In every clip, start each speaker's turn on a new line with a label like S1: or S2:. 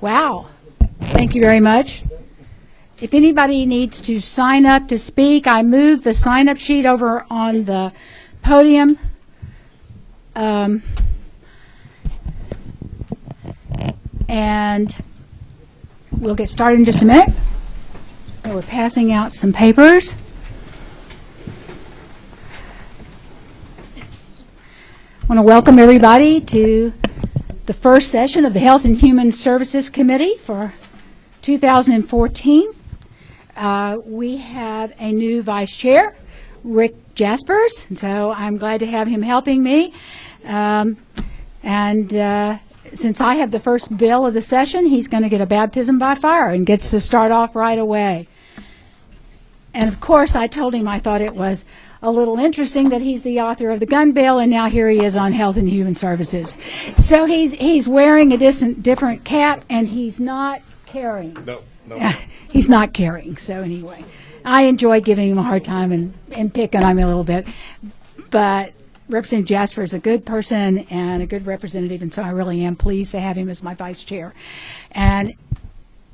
S1: Wow. Thank you very much. If anybody needs to sign up to speak, I moved the sign-up sheet over on the podium. And we'll get started in just a minute. So we're passing out some papers. I want to welcome everybody to the first session of the Health and Human Services Committee for 2014. We have a new vice chair, Rick Jaspers, and so I'm glad to have him helping me. Since I have the first bill of the session, he's going to get a baptism by fire and gets to start off right away. And of course, I told him I thought it was a little interesting that he's the author of the gun bill, and now here he is on Health and Human Services. So he's wearing a different cap, and he's not carrying. No. He's not carrying. So anyway, I enjoy giving him a hard time and picking on him a little bit. But Representative Jasper is a good person and a good representative, and so I really am pleased to have him as my vice chair. And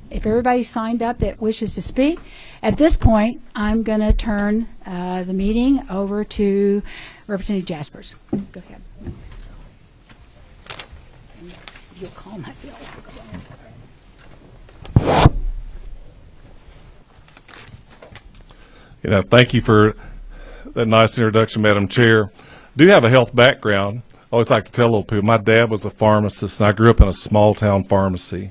S1: if everybody signed up that wishes to speak, at this point, I'm going to turn the meeting over to Representative Jaspers. Go ahead. You'll call my bill.
S2: Thank you for that nice introduction, Madam Chair. I do have a health background. I always like to tell little people, my dad was a pharmacist, and I grew up in a small-town pharmacy,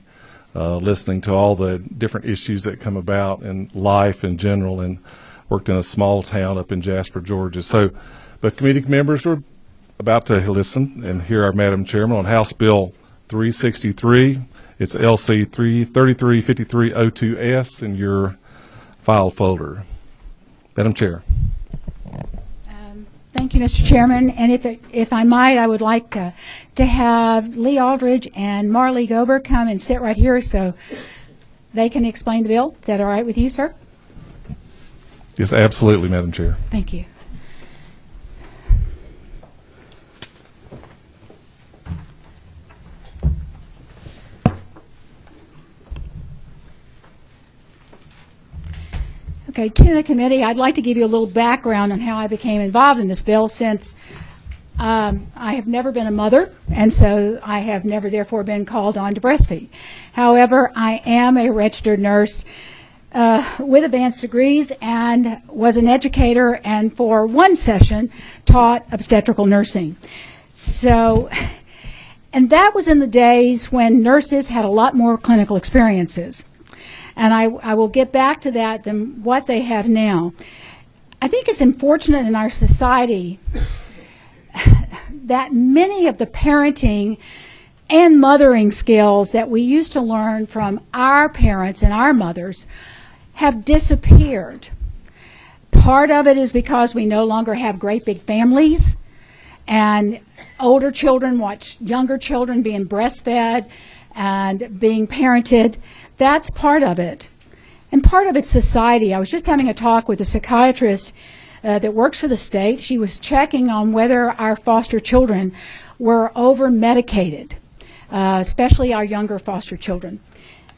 S2: listening to all the different issues that come about in life in general, and worked in a small town up in Jasper, Georgia. But committee members are about to listen and hear our Madam Chairman on House Bill 363. It's LC 335302S in your file folder. Madam Chair.
S1: Thank you, Mr. Chairman. And if I might, I would like to have Lee Aldridge and Marley Gober come and sit right here so they can explain the bill. Is that all right with you, sir?
S2: Yes, absolutely, Madam Chair.
S1: Thank you. Okay, to the committee, I'd like to give you a little background on how I became involved in this bill, since I have never been a mother, and so I have never therefore been called on to breastfeed. However, I am a registered nurse with advanced degrees and was an educator, and for one session taught obstetrical nursing. And that was in the days when nurses had a lot more clinical experiences. And I will get back to that than what they have now. I think it's unfortunate in our society that many of the parenting and mothering skills that we used to learn from our parents and our mothers have disappeared. Part of it is because we no longer have great big families, and older children watch younger children being breastfed and being parented. That's part of it. And part of it's society. I was just having a talk with a psychiatrist that works for the state. She was checking on whether our foster children were over-medicated, especially our younger foster children.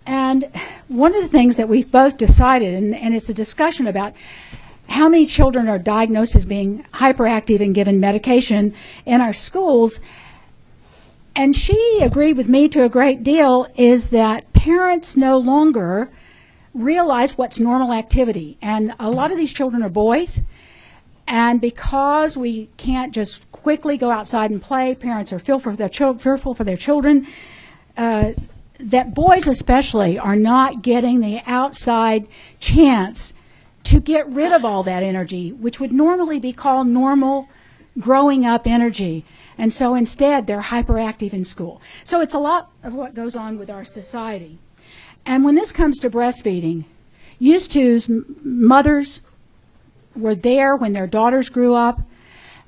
S1: And one of the things that we've both decided, and it's a discussion about how many children are diagnosed as being hyperactive and given medication in our schools, and she agreed with me to a great deal, is that parents no longer realize what's normal activity. And a lot of these children are boys, and because we can't just quickly go outside and play, parents are fearful for their children, that boys especially are not getting the outside chance to get rid of all that energy, which would normally be called normal growing up energy. And so instead, they're hyperactive in school. So it's a lot of what goes on with our society. And when this comes to breastfeeding, used to, mothers were there when their daughters grew up,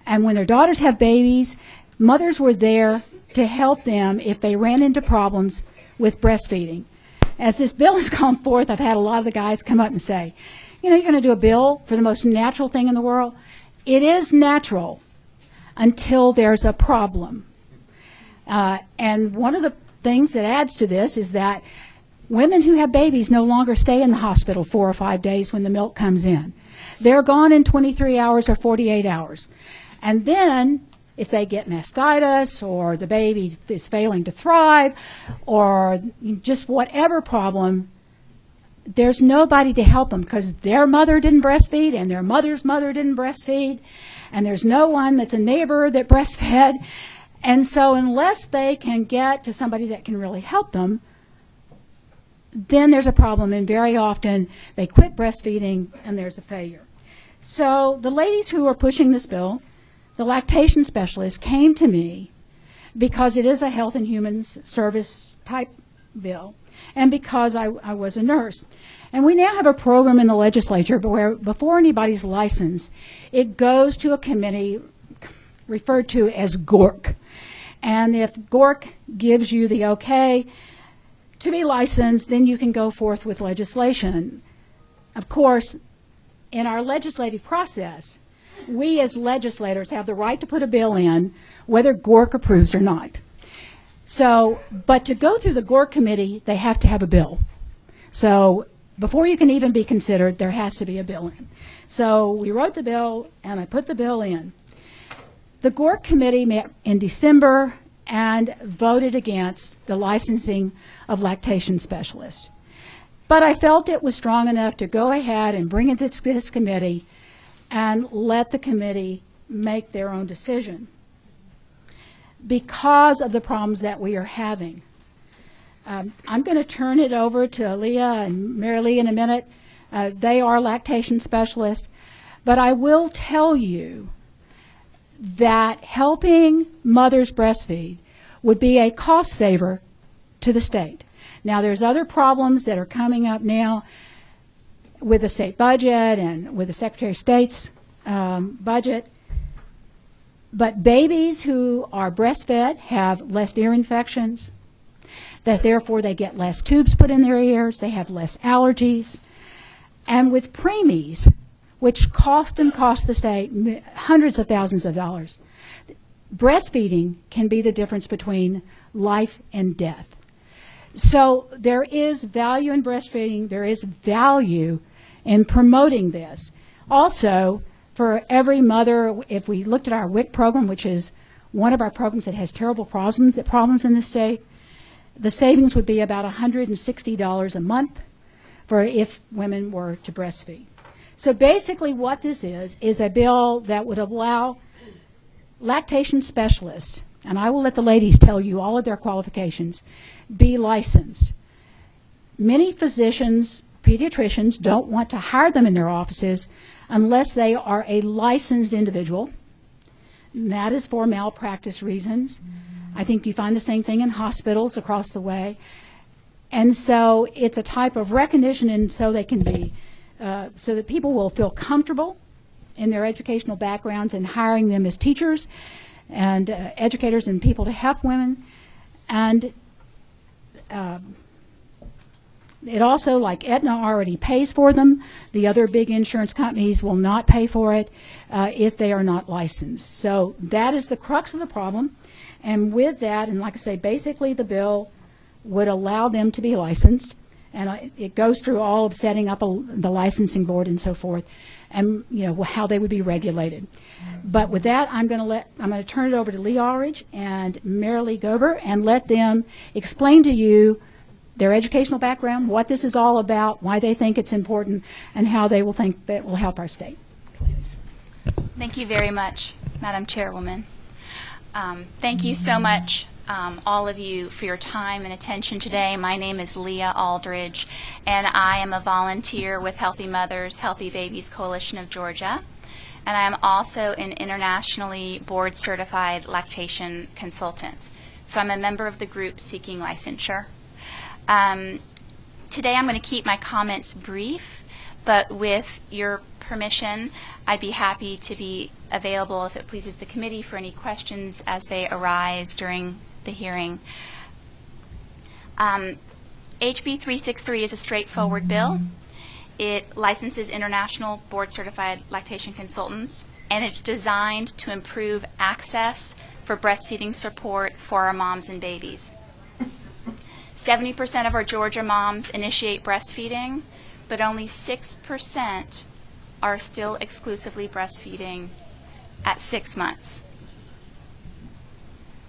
S1: and when their daughters have babies, mothers were there to help them if they ran into problems with breastfeeding. As this bill has gone forth, I've had a lot of the guys come up and say, you're going to do a bill for the most natural thing in the world. It is natural until there's a problem. And one of the things that adds to this is that women who have babies no longer stay in the hospital 4 or 5 days when the milk comes in. They're gone in 23 hours or 48 hours. And then if they get mastitis or the baby is failing to thrive or just whatever problem, there's nobody to help them because their mother didn't breastfeed and their mother's mother didn't breastfeed, and there's no one that's a neighbor that breastfed. And so unless they can get to somebody that can really help them, then there's a problem, and very often they quit breastfeeding and there's a failure. So the ladies who are pushing this bill, the lactation specialists, came to me because it is a Health and Human Service type bill, and because I was a nurse. And we now have a program in the legislature where before anybody's licensed, it goes to a committee referred to as GORC. And if GORC gives you the okay to be licensed, then you can go forth with legislation. Of course, in our legislative process, we as legislators have the right to put a bill in whether GORC approves or not. So, but to go through the GORC committee, they have to have a bill. So before you can even be considered, there has to be a bill in. So we wrote the bill, and I put the bill in. The GORC committee met in December and voted against the licensing of lactation specialists. But I felt it was strong enough to go ahead and bring it to this committee and let the committee make their own decision because of the problems that we are having. I'm going to turn it over to Leah and Mary Lee in a minute. They are lactation specialists. But I will tell you that helping mothers breastfeed would be a cost saver to the state. Now, there's other problems that are coming up now with the state budget and with the Secretary of State's budget. But babies who are breastfed have less ear infections, that therefore they get less tubes put in their ears, they have less allergies. And with preemies, which cost the state hundreds of thousands of dollars, breastfeeding can be the difference between life and death. So there is value in breastfeeding, there is value in promoting this. Also, for every mother, if we looked at our WIC program, which is one of our programs that has terrible problems in the state, the savings would be about $160 a month for if women were to breastfeed. So basically what this is a bill that would allow lactation specialists, and I will let the ladies tell you all of their qualifications, be licensed. Many physicians, pediatricians, don't want to hire them in their offices unless they are a licensed individual. And that is for malpractice reasons. I think you find the same thing in hospitals across the way. And so it's a type of recognition, and so they can be, so that people will feel comfortable in their educational backgrounds and hiring them as teachers and educators and people to help women. And it also, like Aetna already pays for them, the other big insurance companies will not pay for it if they are not licensed. So that is the crux of the problem. And with that, and like I say, basically the bill would allow them to be licensed, and it goes through all of setting up the licensing board and so forth, and how they would be regulated. But with that, I'm going to turn it over to Lee Aldridge and Mary Lee Gober and let them explain to you their educational background, what this is all about, why they think it's important, and how they will think that will help our state. Please.
S3: Thank you very much, Madam Chairwoman. Thank you so much, all of you, for your time and attention today. My name is Leah Aldridge, and I am a volunteer with Healthy Mothers, Healthy Babies Coalition of Georgia. And I am also an internationally board-certified lactation consultant. So I'm a member of the group seeking licensure. Today I'm going to keep my comments brief, but with your permission, I'd be happy to be available, if it pleases the committee, for any questions as they arise during the hearing. HB 363 is a straightforward bill. It licenses international board-certified lactation consultants, and it's designed to improve access for breastfeeding support for our moms and babies. 70% of our Georgia moms initiate breastfeeding, but only 6% are still exclusively breastfeeding at 6 months.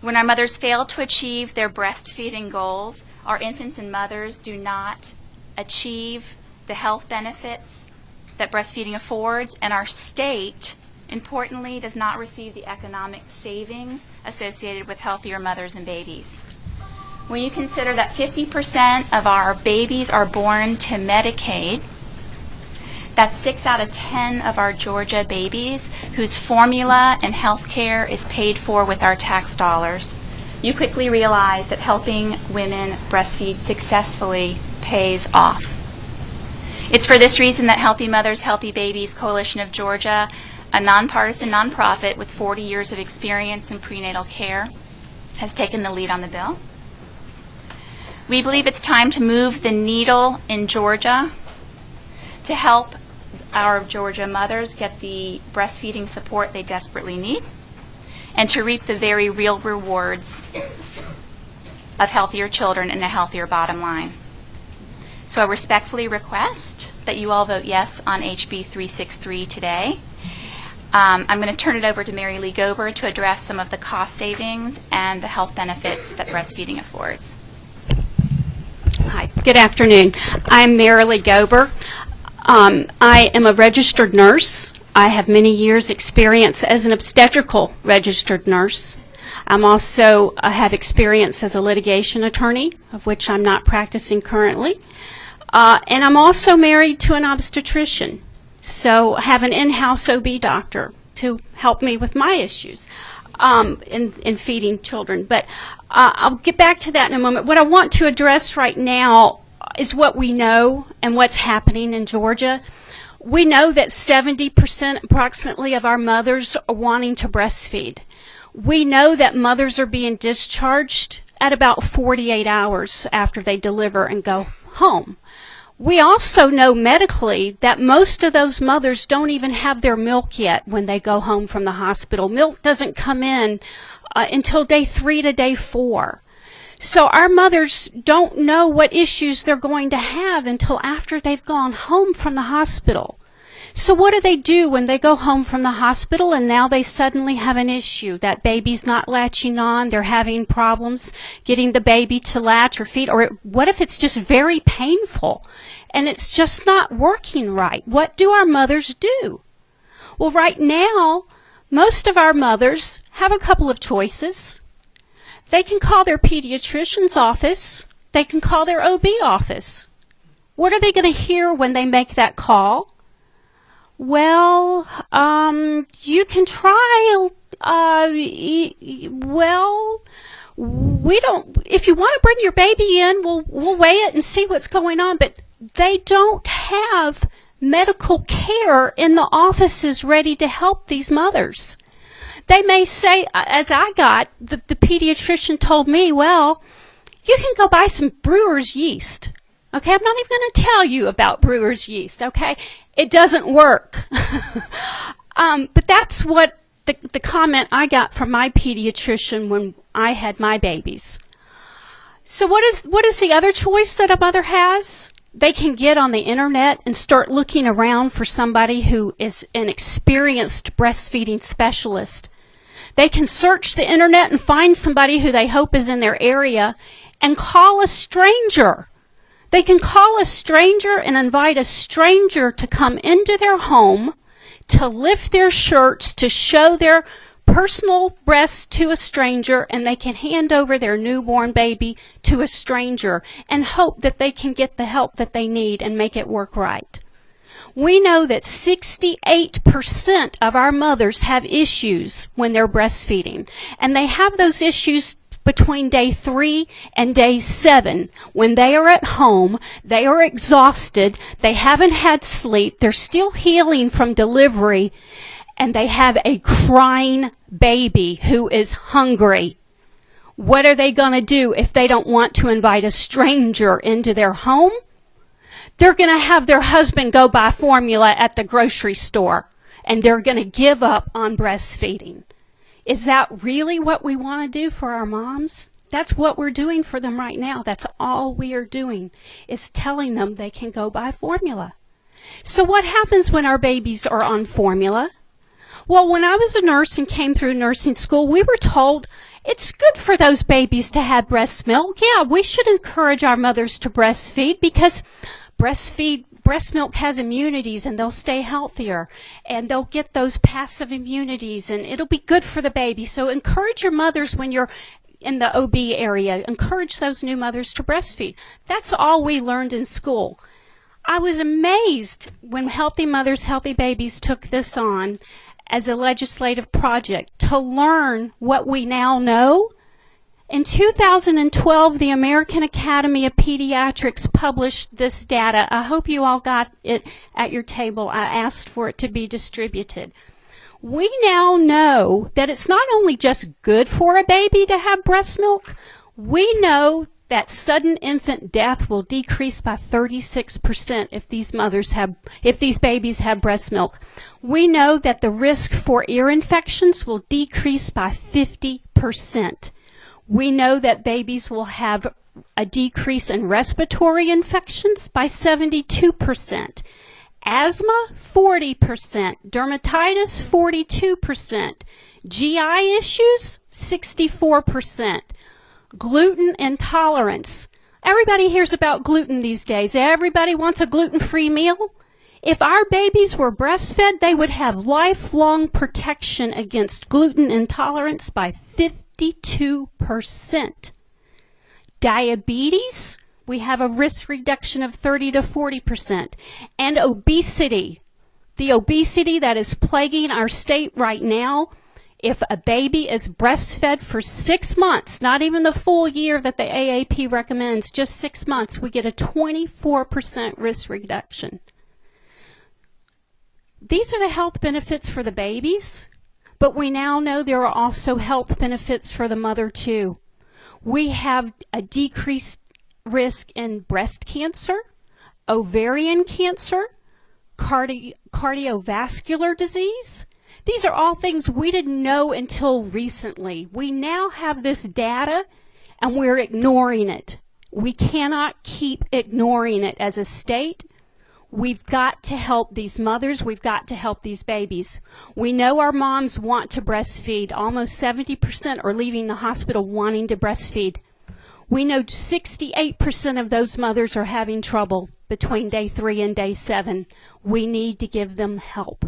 S3: When our mothers fail to achieve their breastfeeding goals, our infants and mothers do not achieve the health benefits that breastfeeding affords, and our state, importantly, does not receive the economic savings associated with healthier mothers and babies. When you consider that 50% of our babies are born to Medicaid, that's 6 out of 10 of our Georgia babies whose formula and health care is paid for with our tax dollars. You quickly realize that helping women breastfeed successfully pays off. It's for this reason that Healthy Mothers, Healthy Babies Coalition of Georgia, a nonpartisan nonprofit with 40 years of experience in prenatal care, has taken the lead on the bill. We believe it's time to move the needle in Georgia to help our Georgia mothers get the breastfeeding support they desperately need and to reap the very real rewards of healthier children and a healthier bottom line. So I respectfully request that you all vote yes on HB 363 today. I'm going to turn it over to Mary Lee Gober to address some of the cost savings and the health benefits that breastfeeding affords.
S4: Hi, good afternoon. I'm Mary Lee Gober. I am a registered nurse. I have many years' experience as an obstetrical registered nurse. I'm also have experience as a litigation attorney, of which I'm not practicing currently. And I'm also married to an obstetrician. So I have an in-house OB doctor to help me with my issues in feeding children. But I'll get back to that in a moment. What I want to address right now is what we know and what's happening in Georgia. We know that 70% approximately of our mothers are wanting to breastfeed. We know that mothers are being discharged at about 48 hours after they deliver and go home. We also know medically that most of those mothers don't even have their milk yet when they go home from the hospital. Milk doesn't come in until day 3 to day 4. So our mothers don't know what issues they're going to have until after they've gone home from the hospital. So what do when they go home from the hospital and now they suddenly have an issue? That baby's not latching on, they're having problems getting the baby to latch or feed, or what if it's just very painful and it's just not working right? What do our mothers do? Well, right now, most of our mothers have a couple of choices. They can call their pediatrician's office. They can call their OB office. What are they going to hear when they make that call? Well, you can try, we don't, if you want to bring your baby in, we'll weigh it and see what's going on, but they don't have medical care in the offices ready to help these mothers. They may say, as I got, the pediatrician told me, well, you can go buy some brewer's yeast. Okay, I'm not even going to tell you about brewer's yeast, okay? It doesn't work. But that's what the comment I got from my pediatrician when I had my babies. So what is the other choice that a mother has? They can get on the internet and start looking around for somebody who is an experienced breastfeeding specialist. They can search the internet and find somebody who they hope is in their area and call a stranger. They can call a stranger and invite a stranger to come into their home, to lift their shirts, to show their personal breasts to a stranger, and they can hand over their newborn baby to a stranger and hope that they can get the help that they need and make it work right. We know that 68% of our mothers have issues when they're breastfeeding, and they have those issues between day 3 and day 7. When they are at home, they are exhausted, they haven't had sleep, they're still healing from delivery, and they have a crying baby who is hungry. What are they going to do if they don't want to invite a stranger into their home? They're going to have their husband go buy formula at the grocery store, and they're going to give up on breastfeeding. Is that really what we want to do for our moms? That's what we're doing for them right now. That's all we are doing, is telling them they can go buy formula. So what happens when our babies are on formula? Well, when I was a nurse and came through nursing school, we were told it's good for those babies to have breast milk. Yeah, we should encourage our mothers to breastfeed because breast milk has immunities and they'll stay healthier and they'll get those passive immunities and it'll be good for the baby. So encourage your mothers when you're in the OB area. Encourage those new mothers to breastfeed. That's all we learned in school. I was amazed when Healthy Mothers, Healthy Babies took this on as a legislative project to learn what we now know. In 2012, the American Academy of Pediatrics published this data. I hope you all got it at your table. I asked for it to be distributed. We now know that it's not only just good for a baby to have breast milk, we know that sudden infant death will decrease by 36% if these babies have breast milk. We know that the risk for ear infections will decrease by 50%. We know that babies will have a decrease in respiratory infections by 72%. Asthma, 40%. Dermatitis, 42%. GI issues, 64%. Gluten intolerance. Everybody hears about gluten these days. Everybody wants a gluten-free meal. If our babies were breastfed, they would have lifelong protection against gluten intolerance by 52%. Diabetes, we have a risk reduction of 30 to 40%. And obesity, the obesity that is plaguing our state right now, if a baby is breastfed for 6 months, not even the full year that the AAP recommends, just 6 months, we get a 24% risk reduction. These are the health benefits for the babies, but we now know there are also health benefits for the mother too. We have a decreased risk in breast cancer, ovarian cancer, cardiovascular disease. These are all things we didn't know until recently. We now have this data and we're ignoring it. We cannot keep ignoring it as a state. We've got to help these mothers. We've got to help these babies. We know our moms want to breastfeed. Almost 70% are leaving the hospital wanting to breastfeed. We know 68% of those mothers are having trouble between day 3 and day 7. We need to give them help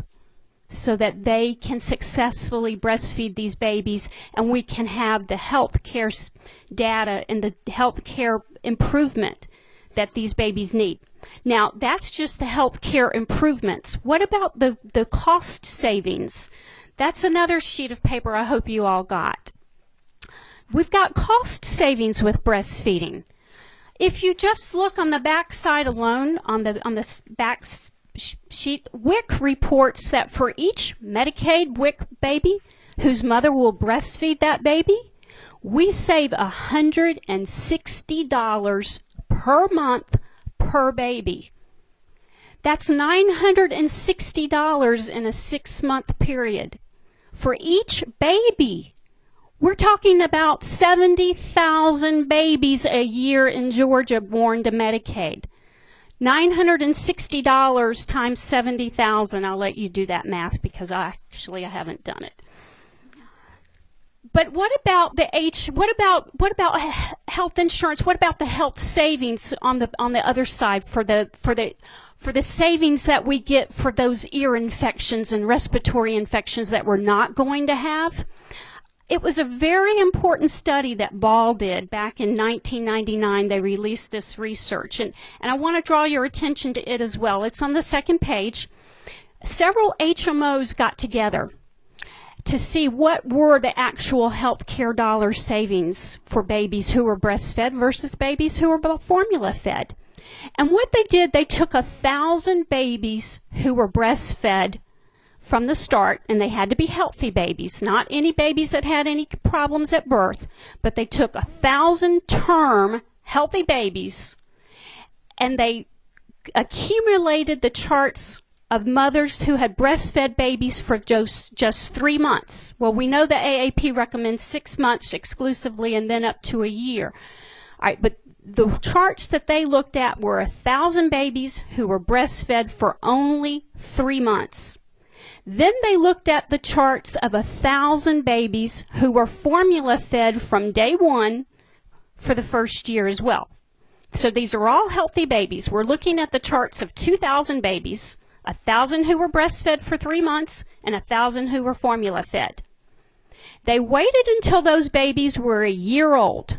S4: so that they can successfully breastfeed these babies and we can have the health care data and the health care improvement that these babies need. Now, that's just the health care improvements. What about the cost savings? That's another sheet of paper I hope you all got. We've got cost savings with breastfeeding. If you just look on the back side alone, on the back sheet, WIC reports that for each Medicaid WIC baby whose mother will breastfeed that baby, we save $160 per month per baby. That's $960 in a 6-month period. For each baby, we're talking about 70,000 babies a year in Georgia born to Medicaid. $960 times 70,000. I'll let you do that math because I haven't done it. But what about what about health insurance? What about the health savings on the other side for the savings that we get for those ear infections and respiratory infections that we're not going to have? It was a very important study that Ball did back in 1999. They released this research, and I want to draw your attention to it as well. It's on the second page. Several HMOs got together to see what were the actual health care dollar savings for babies who were breastfed versus babies who were formula fed. And what they did, they took 1,000 babies who were breastfed from the start, and they had to be healthy babies, not any babies that had any problems at birth, but they took 1,000 term healthy babies, and they accumulated the charts of mothers who had breastfed babies for just 3 months. Well, we know the AAP recommends 6 months exclusively and then up to a year. All right, but the charts that they looked at were 1,000 babies who were breastfed for only 3 months. Then they looked at the charts of 1,000 babies who were formula fed from day one for the first year as well. So these are all healthy babies. We're looking at the charts of 2,000 babies, 1,000 who were breastfed for 3 months and 1,000 who were formula fed. They waited until those babies were a year old.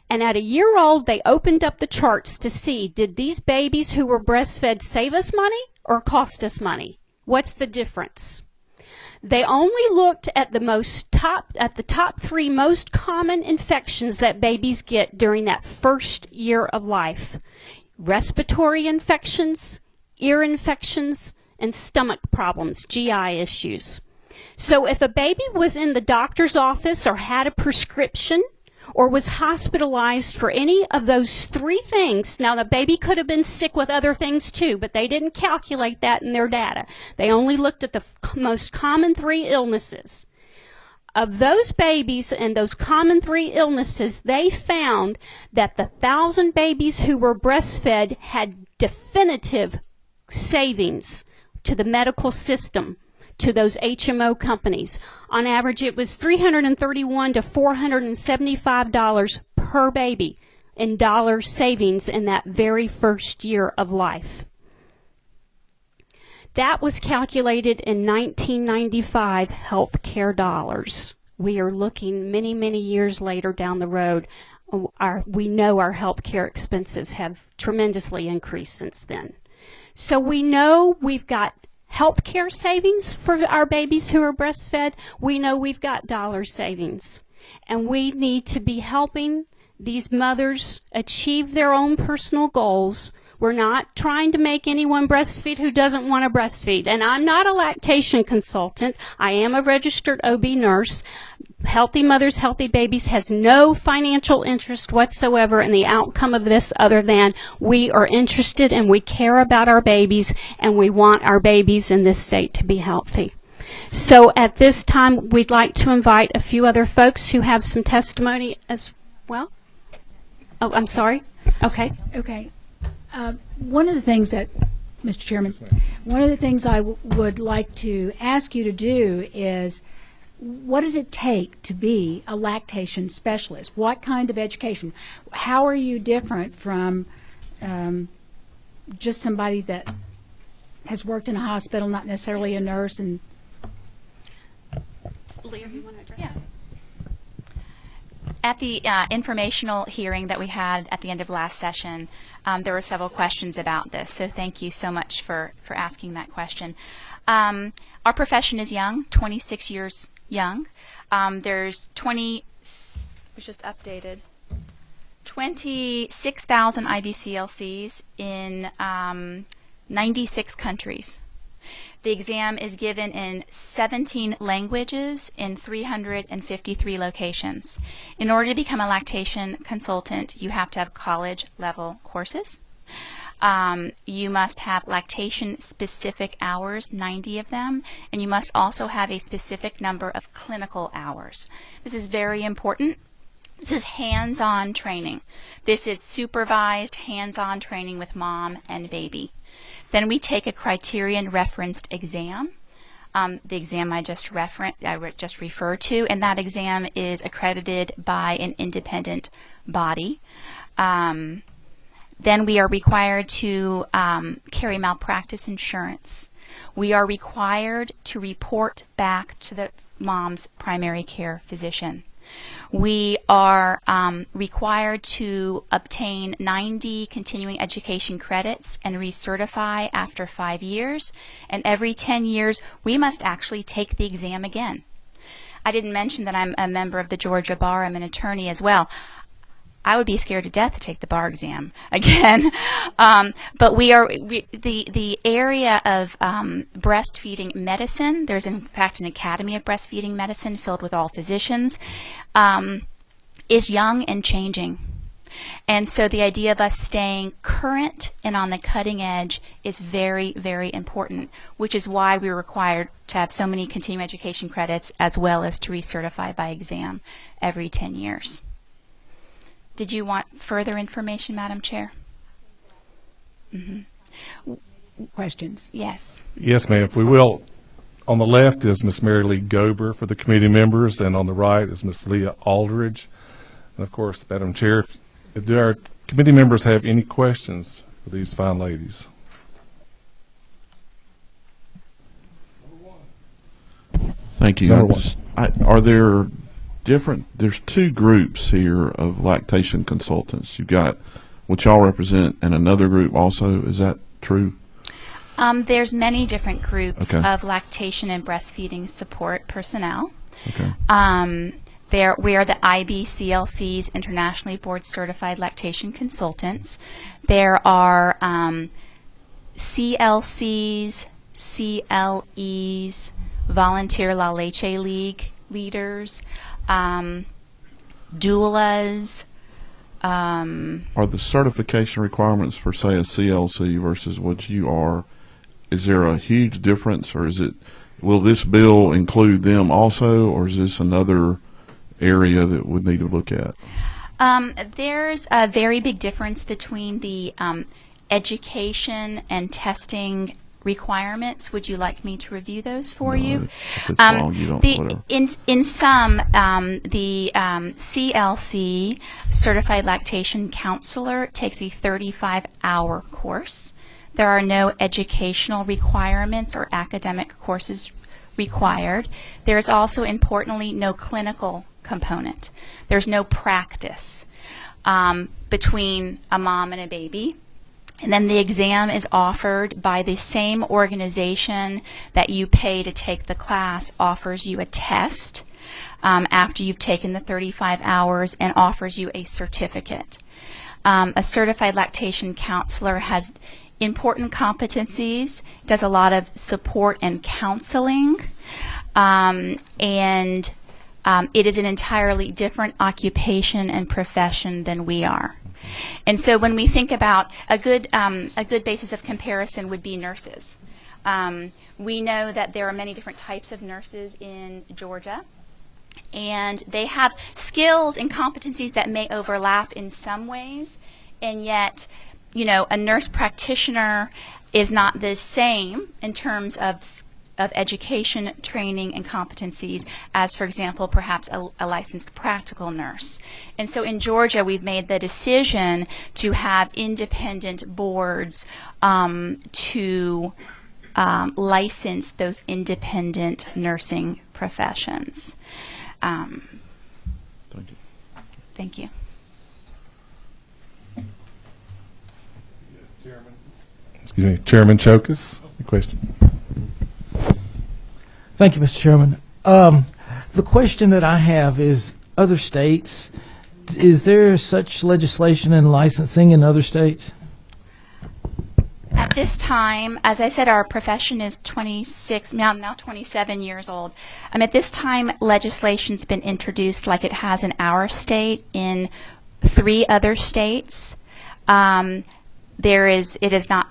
S4: And at a year old, they opened up the charts to see, did these babies who were breastfed save us money or cost us money? What's the difference? They only looked at the top 3 most common infections that babies get during that first year of life. Respiratory infections, ear infections, and stomach problems, GI issues. So if a baby was in the doctor's office or had a prescription or was hospitalized for any of those 3 things, now the baby could have been sick with other things too, but they didn't calculate that in their data. They only looked at the most common 3 illnesses. Of those babies and those common 3 illnesses, they found that the 1,000 babies who were breastfed had definitive savings to the medical system, to those HMO companies. On average, it was $331 to $475 per baby in dollar savings in that very first year of life. That was calculated in 1995 healthcare dollars. We are looking many, many years later down the road. We know our healthcare expenses have tremendously increased since then. So we know we've got healthcare savings for our babies who are breastfed. We know we've got dollar savings. And we need to be helping these mothers achieve their own personal goals. We're not trying to make anyone breastfeed who doesn't want to breastfeed. And I'm not a lactation consultant. I am a registered OB nurse. Healthy Mothers, Healthy Babies has no financial interest whatsoever in the outcome of this other than we are interested and we care about our babies and we want our babies in this state to be healthy. So at this time, we'd like to invite a few other folks who have some testimony as well. Oh, I'm sorry. Okay.
S1: Okay. One of the things that, Mr. Chairman, one of the things I would like to ask you to do is, what does it take to be a lactation specialist? What kind of education? How are you different from just somebody that has worked in a hospital, not necessarily a nurse? And
S4: Leah, you want to address
S3: that? At the informational hearing that we had at the end of last session, there were several questions about this, so thank you so much for asking that question. Our profession is young, 26 years young. There's 26,000 IBCLCs in 96 countries. The exam is given in 17 languages in 353 locations. In order to become a lactation consultant, you have to have college-level courses. You must have lactation-specific hours, 90 of them, and you must also have a specific number of clinical hours. This is very important. This is hands-on training. This is supervised hands-on training with mom and baby. Then we take a criterion-referenced exam, the exam I just referred to, and that exam is accredited by an independent body. Then we are required to carry malpractice insurance. We are required to report back to the mom's primary care physician. We are required to obtain 90 continuing education credits and recertify after 5 years. And every 10 years, we must actually take the exam again. I didn't mention that I'm a member of the Georgia Bar. I'm an attorney as well. I would be scared to death to take the bar exam again. But the area of breastfeeding medicine, there's in fact an Academy of Breastfeeding Medicine filled with all physicians, is young and changing. And so the idea of us staying current and on the cutting edge is very, very important, which is why we're required to have so many continuing education credits as well as to recertify by exam every 10 years. Did you want further information, Madam Chair?
S1: Questions?
S3: Yes.
S2: Yes, ma'am, if we will. On the left is Miss Mary Lee Gober for the committee members, and on the right is Miss Leah Aldridge. And of course, Madam Chair, do our committee members have any questions for these fine ladies?
S5: Thank you.
S2: Number
S5: Are there there's two groups here of lactation consultants. You've got what y'all represent and another group also. Is that true?
S3: There's many different groups
S5: Okay.
S3: of lactation and breastfeeding support personnel.
S5: Okay.
S3: We are the IBCLC's internationally board certified lactation consultants. There are CLCs, CLEs, Volunteer La Leche League leaders, doulas.
S5: Are the certification requirements for, say, a CLC versus what you are, is there a huge difference, or will this bill include them also, or is this another area that we need to look at?
S3: There's a very big difference between the education and testing requirements. Would you like me to review those for you?
S5: If it's long, you don't, whatever.
S3: In some, the CLC, Certified Lactation Counselor, takes a 35-hour course. There are no educational requirements or academic courses required. There is also, importantly, no clinical component. There's no practice between a mom and a baby. And then the exam is offered by the same organization that you pay to take the class, offers you a test after you've taken the 35 hours and offers you a certificate. A certified lactation counselor has important competencies, does a lot of support and counseling, and it is an entirely different occupation and profession than we are. And so when we think about a good basis of comparison would be nurses. We know that there are many different types of nurses in Georgia, and they have skills and competencies that may overlap in some ways, and yet, you know, a nurse practitioner is not the same in terms of education, training, and competencies as, for example, perhaps a licensed practical nurse. And so in Georgia, we've made the decision to have independent boards to license those independent nursing professions.
S5: Thank you.
S3: Thank you.
S2: Excuse me, Chairman Chokas, a question.
S6: Thank you, Mr. Chairman. The question that I have is other states. Is there such legislation and licensing in other states?
S3: At this time, as I said, our profession is 26, now 27 years old. At this time, legislation's been introduced like it has in our state in 3 other states. It is not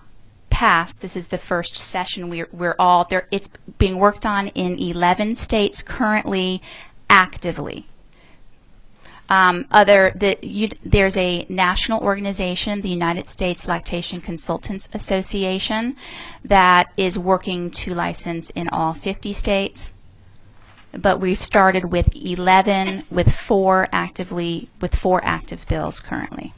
S3: passed. This is the first session. We're all there. It's being worked on in 11 states currently, actively. There's a national organization, the United States Lactation Consultants Association, that is working to license in all 50 states. But we've started with 11, with 4 active bills currently.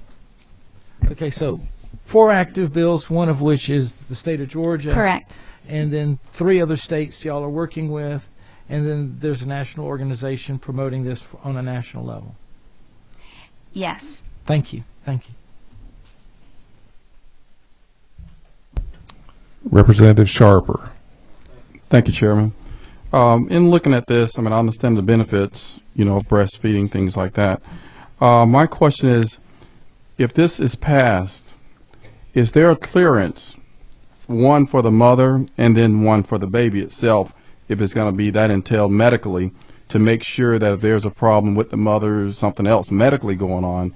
S6: Okay, so 4 active bills, one of which is the state of Georgia.
S3: Correct.
S6: And then 3 other states y'all are working with, and then there's a national organization promoting this on a national level.
S3: Yes.
S6: Thank you. Thank you.
S2: Representative Sharper.
S7: Thank you, Chairman. In looking at this, I understand the benefits, of breastfeeding, things like that. My question is, if this is passed, is there a clearance, one for the mother and then one for the baby itself, if it's going to be that entailed medically, to make sure that if there's a problem with the mother or something else medically going on,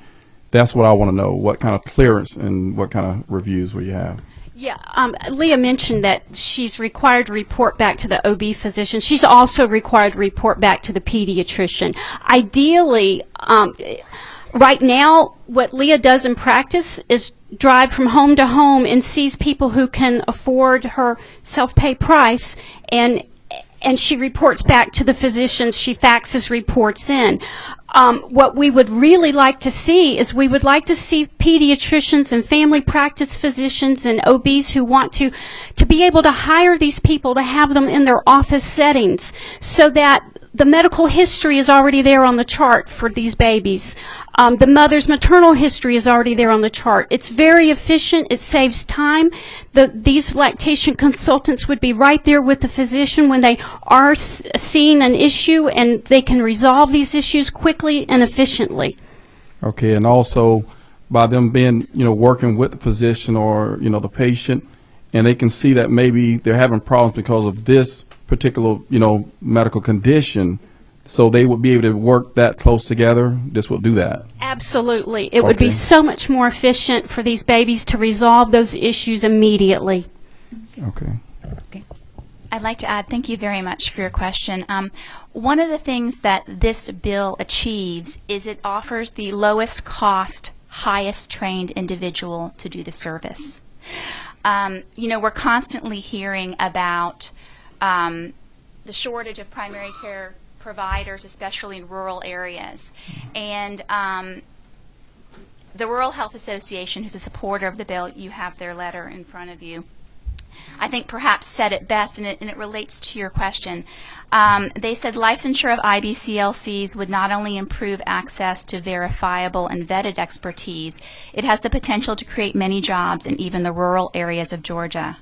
S7: That's what I want to know. What kind of clearance and what kind of reviews will you have?
S4: Yeah, Leah mentioned that she's required to report back to the OB physician. She's also required to report back to the pediatrician. Ideally, right now, what Leah does in practice is drive from home to home and sees people who can afford her self-pay price, and she reports back to the physicians. She faxes reports in. What we would really like to see is we would like to see pediatricians and family practice physicians and OBs who want to be able to hire these people to have them in their office settings so that the medical history is already there on the chart for these babies. The mother's maternal history is already there on the chart. It's very efficient. It saves time. These lactation consultants would be right there with the physician when they are seeing an issue, and they can resolve these issues quickly and efficiently.
S7: Okay, and also by them being, working with the physician or, the patient, and they can see that maybe they're having problems because of this particular, medical condition, so they would be able to work that close together. This will do that.
S4: Absolutely. It would be so much more efficient for these babies to resolve those issues immediately.
S7: Okay.
S3: I'd like to add, thank you very much for your question. One of the things that this bill achieves is it offers the lowest cost, highest trained individual to do the service. We're constantly hearing about the shortage of primary care providers, especially in rural areas. And the Rural Health Association, who's a supporter of the bill, you have their letter in front of you, I think perhaps said it best, and it relates to your question. They said licensure of IBCLCs would not only improve access to verifiable and vetted expertise, it has the potential to create many jobs in even the rural areas of Georgia.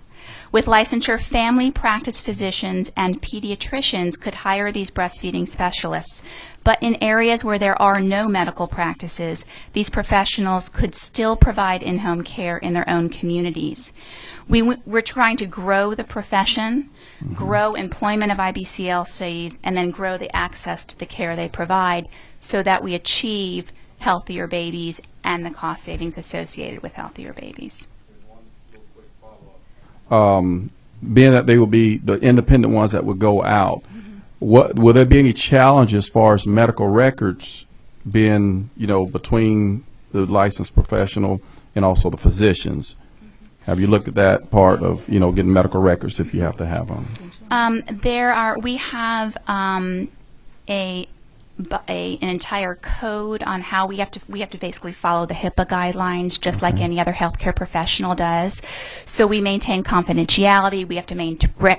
S3: With licensure, family practice physicians and pediatricians could hire these breastfeeding specialists. But in areas where there are no medical practices, these professionals could still provide in-home care in their own communities. We're trying to grow the profession, grow employment of IBCLCs, and then grow the access to the care they provide so that we achieve healthier babies and the cost savings associated with healthier babies.
S7: Being that they will be the independent ones that would go out, will there be any challenge as far as medical records being, between the licensed professional and also the physicians? Have you looked at that part of, getting medical records if you have to have them?
S3: We have an entire code on how we have to basically follow the HIPAA guidelines, just like any other healthcare professional does. So we maintain confidentiality. We have to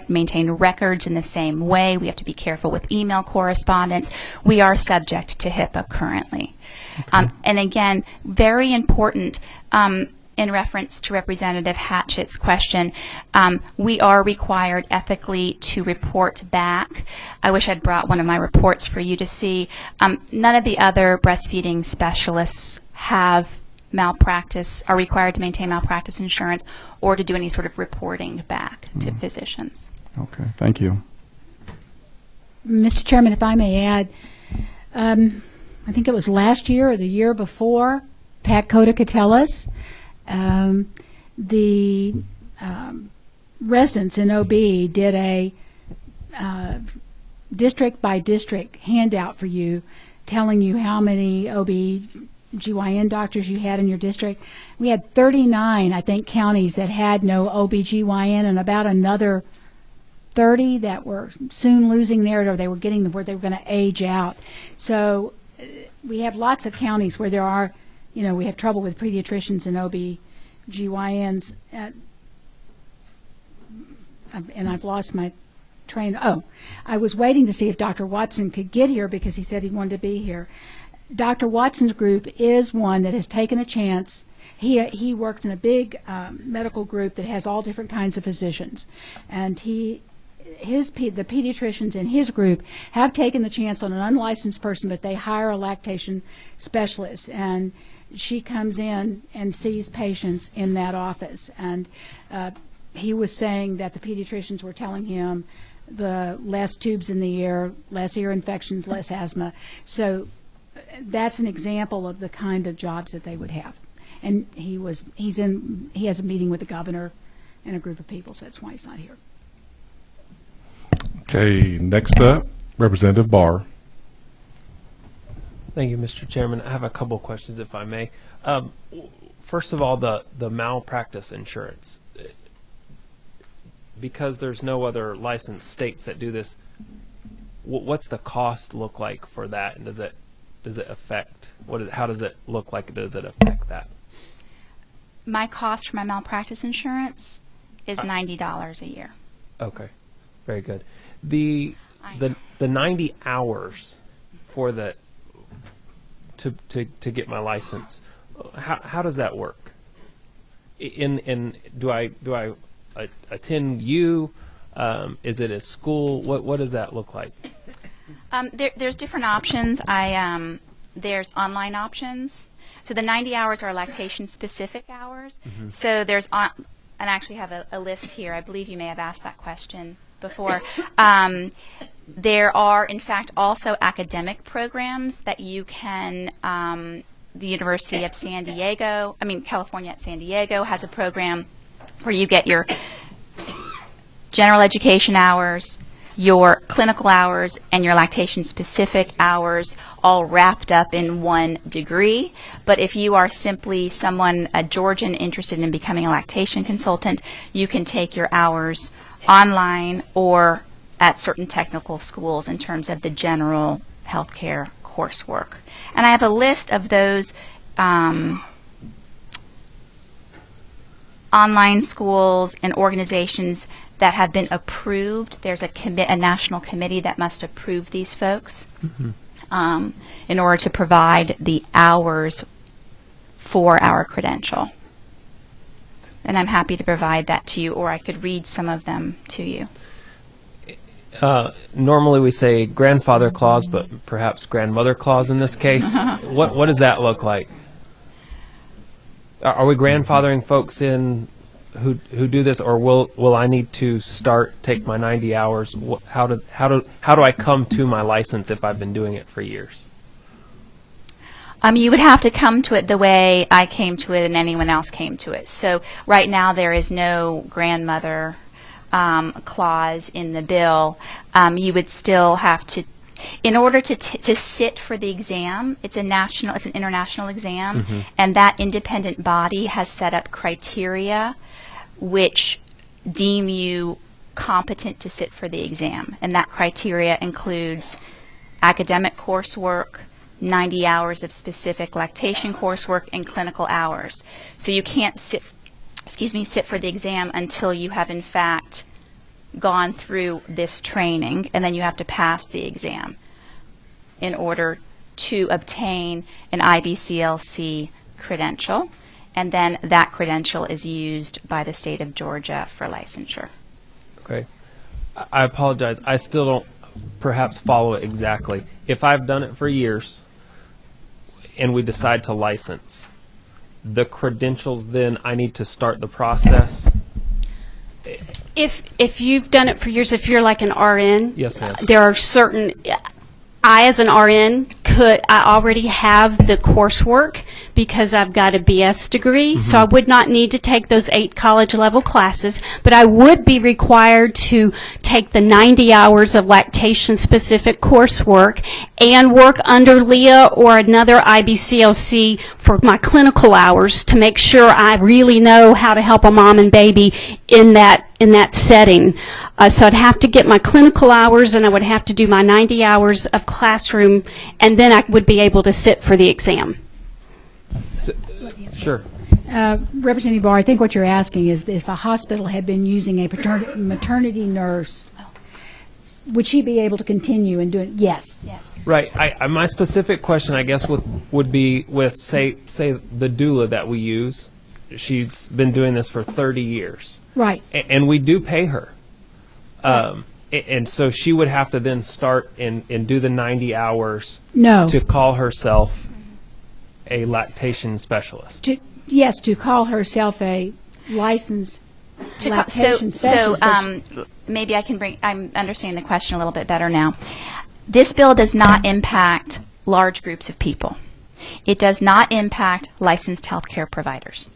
S3: maintain records in the same way. We have to be careful with email correspondence. We are subject to HIPAA currently. And again, very important, in reference to Representative Hatchett's question, we are required ethically to report back. I wish I'd brought one of my reports for you to see. None of the other breastfeeding specialists have malpractice, are required to maintain malpractice insurance or to do any sort of reporting back to physicians.
S7: Okay, thank you.
S1: Mr. Chairman, if I may add, I think it was last year or the year before, Pat Kodakatellis, the residents in OB did a district by district handout for you, telling you how many OB/GYN doctors you had in your district. We had 39, I think, counties that had no OB/GYN, and about another 30 that were soon losing theirs, or they were getting where they were going to age out. So we have lots of counties where there are, we have trouble with pediatricians and OB/GYNs. And I've lost my train. Oh, I was waiting to see if Dr. Watson could get here because he said he wanted to be here. Dr. Watson's group is one that has taken a chance. He works in a big medical group that has all different kinds of physicians, and the pediatricians in his group have taken the chance on an unlicensed person, but they hire a lactation specialist, and she comes in and sees patients in that office. And he was saying that the pediatricians were telling him the less tubes in the ear, less ear infections, less asthma. So that's an example of the kind of jobs that they would have. And he has a meeting with the governor and a group of people, so that's why he's not here.
S2: Okay, next up, Representative Barr.
S8: Thank you, Mr. Chairman. I have a couple of questions, if I may. First of all, the malpractice insurance. Because there's no other licensed states that do this, what's the cost look like for that, and does it affect how does it look like? Does it affect that?
S3: My cost for my malpractice insurance is $90 a year.
S8: Okay, very good. The 90 hours for to get my license, how does that work? Do I attend you? Is it a school? What does that look like?
S3: There's different options. There's online options. So the 90 hours are lactation-specific hours. Mm-hmm. So and I actually have a list here. I believe you may have asked that question before. There are, in fact, also academic programs that you can, the University of California at San Diego has a program where you get your general education hours, your clinical hours, and your lactation-specific hours all wrapped up in one degree. But if you are simply a Georgian interested in becoming a lactation consultant, you can take your hours online or at certain technical schools in terms of the general healthcare coursework. And I have a list of those online schools and organizations that have been approved. There's a national committee that must approve these folks in order to provide the hours for our credential. And I'm happy to provide that to you, or I could read some of them to you.
S8: Normally we say grandfather clause, but perhaps grandmother clause in this case. What does that look like? Are we grandfathering folks in who do this, or will I need to take my 90 hours? How do I come to my license if I've been doing it for years?
S3: You would have to come to it the way I came to it and anyone else came to it. So right now there is no grandmother clause in the bill. You would still have to, in order to sit for the exam, it's an international exam, mm-hmm. and that independent body has set up criteria which deem you competent to sit for the exam. And that criteria includes academic coursework, 90 hours of specific lactation coursework, and clinical hours. So you can't sit for the exam until you have in fact gone through this training, and then you have to pass the exam in order to obtain an IBCLC credential, and then that credential is used by the state of Georgia for licensure.
S8: Okay. I apologize. I still don't perhaps follow it exactly. If I've done it for years and we decide to license, the credentials, then I need to start the process?
S4: If you've done it for years, if you're like an RN,
S8: yes, ma'am.
S4: There are certain, I as an RN I already have the coursework because I've got a BS degree, mm-hmm. so I would not need to take those 8 college level classes, but I would be required to take the 90 hours of lactation specific coursework and work under Leah or another IBCLC for my clinical hours to make sure I really know how to help a mom and baby in that setting. So I'd have to get my clinical hours, and I would have to do my 90 hours of classroom, and then I would be able to sit for the exam.
S8: Sure.
S1: Representative Barr, I think what you're asking is if a hospital had been using a maternity nurse, would she be able to continue and do it? Yes.
S3: Yes.
S8: Right. My specific question, I guess, would be with, say the doula that we use. She's been doing this for 30 years.
S1: Right.
S8: And we do pay her. And so she would have to then start and do the 90 hours to call herself a lactation specialist.
S1: To call herself a licensed lactation specialist.
S3: So maybe I'm understanding the question a little bit better now. This bill does not impact large groups of people. It does not impact licensed healthcare providers.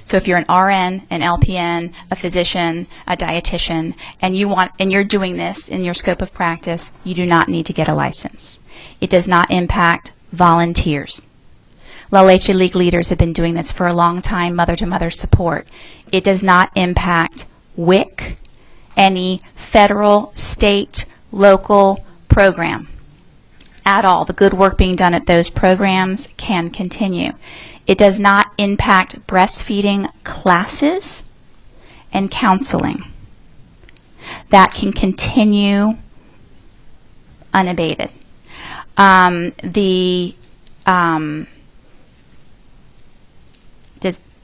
S3: So if you're an RN, an LPN, a physician, a dietitian, and you're doing this in your scope of practice, you do not need to get a license. It does not impact volunteers. La Leche League leaders have been doing this for a long time, mother-to-mother support. It does not impact WIC, any federal, state, local program at all. The good work being done at those programs can continue. It does not impact breastfeeding classes and counseling. That can continue unabated.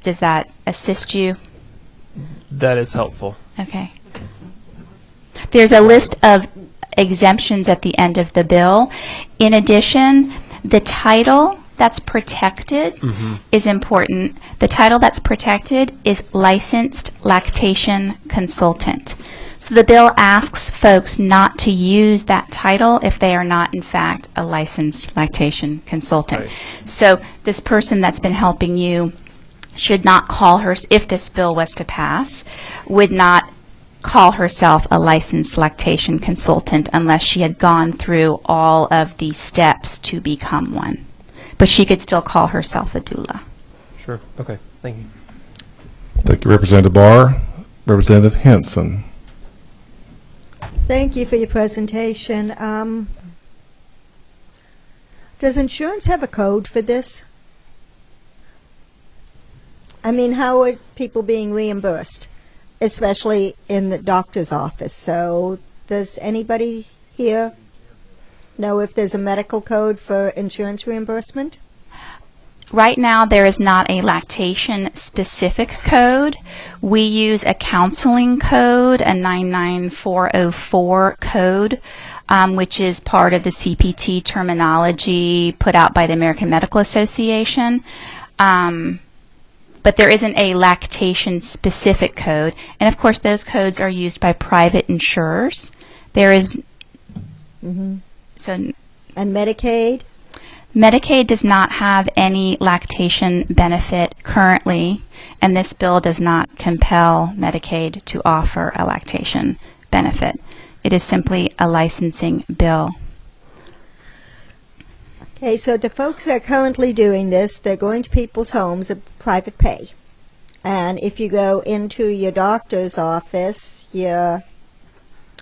S3: Does that assist you?
S8: That is helpful.
S3: Okay. There's a list of exemptions at the end of the bill. In addition, the title that's protected is important. The title that's protected is licensed lactation consultant. So the bill asks folks not to use that title if they are not, in fact, a licensed lactation consultant.
S8: Right.
S3: So this person that's been helping you should not call her, if this bill was to pass, would not call herself a licensed lactation consultant unless she had gone through all of the steps to become one. But she could still call herself a doula.
S8: Sure. Okay. Thank you.
S2: Thank you, Representative Barr. Representative Henson.
S9: Thank you for your presentation. Does insurance have a code for this? I mean, how are people being reimbursed, especially in the doctor's office? So does anybody here know if there's a medical code for insurance reimbursement?
S3: Right now, there is not a lactation-specific code. We use a counseling code, a 99404 code, which is part of the CPT terminology put out by the American Medical Association. But there isn't a lactation-specific code. And, of course, those codes are used by private insurers. There is... So,
S9: and Medicaid?
S3: Medicaid does not have any lactation benefit currently, and this bill does not compel Medicaid to offer a lactation benefit. It is simply a licensing bill.
S9: Okay, so the folks that are currently doing this, they're going to people's homes at private pay. And if you go into your doctor's office, your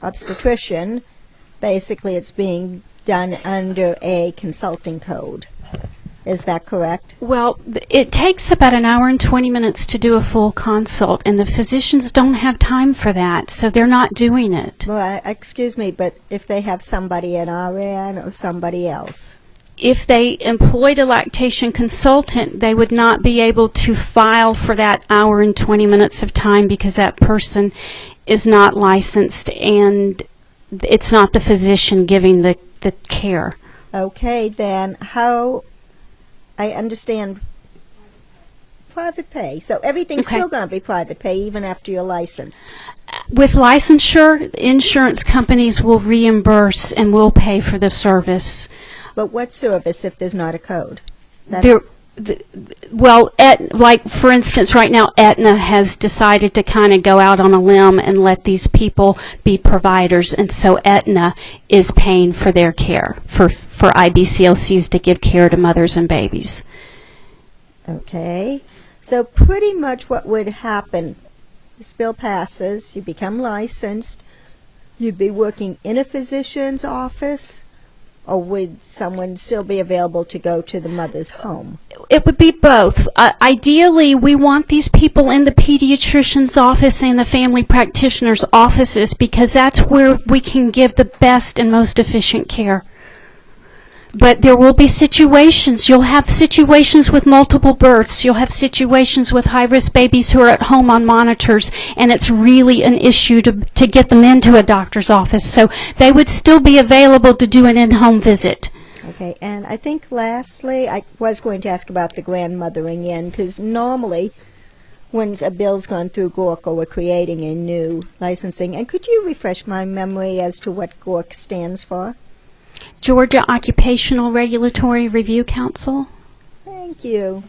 S9: obstetrician, basically it's being done under a consulting code. Is that correct?
S4: Well, it takes about an hour and 20 minutes to do a full consult, and the physicians don't have time for that, so they're not doing it.
S9: Well, excuse me, but if they have somebody at RN or somebody else?
S4: If they employed a lactation consultant, they would not be able to file for that hour and 20 minutes of time because that person is not licensed and it's not the physician giving the care.
S9: Okay, then how... I understand private pay. So everything's
S4: Okay.
S9: still going to be private pay even after you're licensed.
S4: With licensure, insurance companies will reimburse and will pay for the service.
S9: But what service if there's not a code?
S4: Like for instance, right now Aetna has decided to kind of go out on a limb and let these people be providers, and so Aetna is paying for their care, for IBCLCs to give care to mothers and babies.
S9: Okay. So pretty much what would happen, this bill passes, you become licensed, you'd be working in a physician's office, or would someone still be available to go to the mother's home?
S4: It would be both. Ideally, we want these people in the pediatrician's office and the family practitioner's offices because that's where we can give the best and most efficient care. But there will be situations. You'll have situations with multiple births. You'll have situations with high-risk babies who are at home on monitors, and it's really an issue to get them into a doctor's office. So they would still be available to do an in-home visit.
S9: Okay, and I think lastly, I was going to ask about the grandmothering in, because normally when a bill's gone through GORC or we're creating a new licensing, and could you refresh my memory as to what GORC stands for?
S4: Georgia Occupational Regulatory Review Council.
S9: Thank you.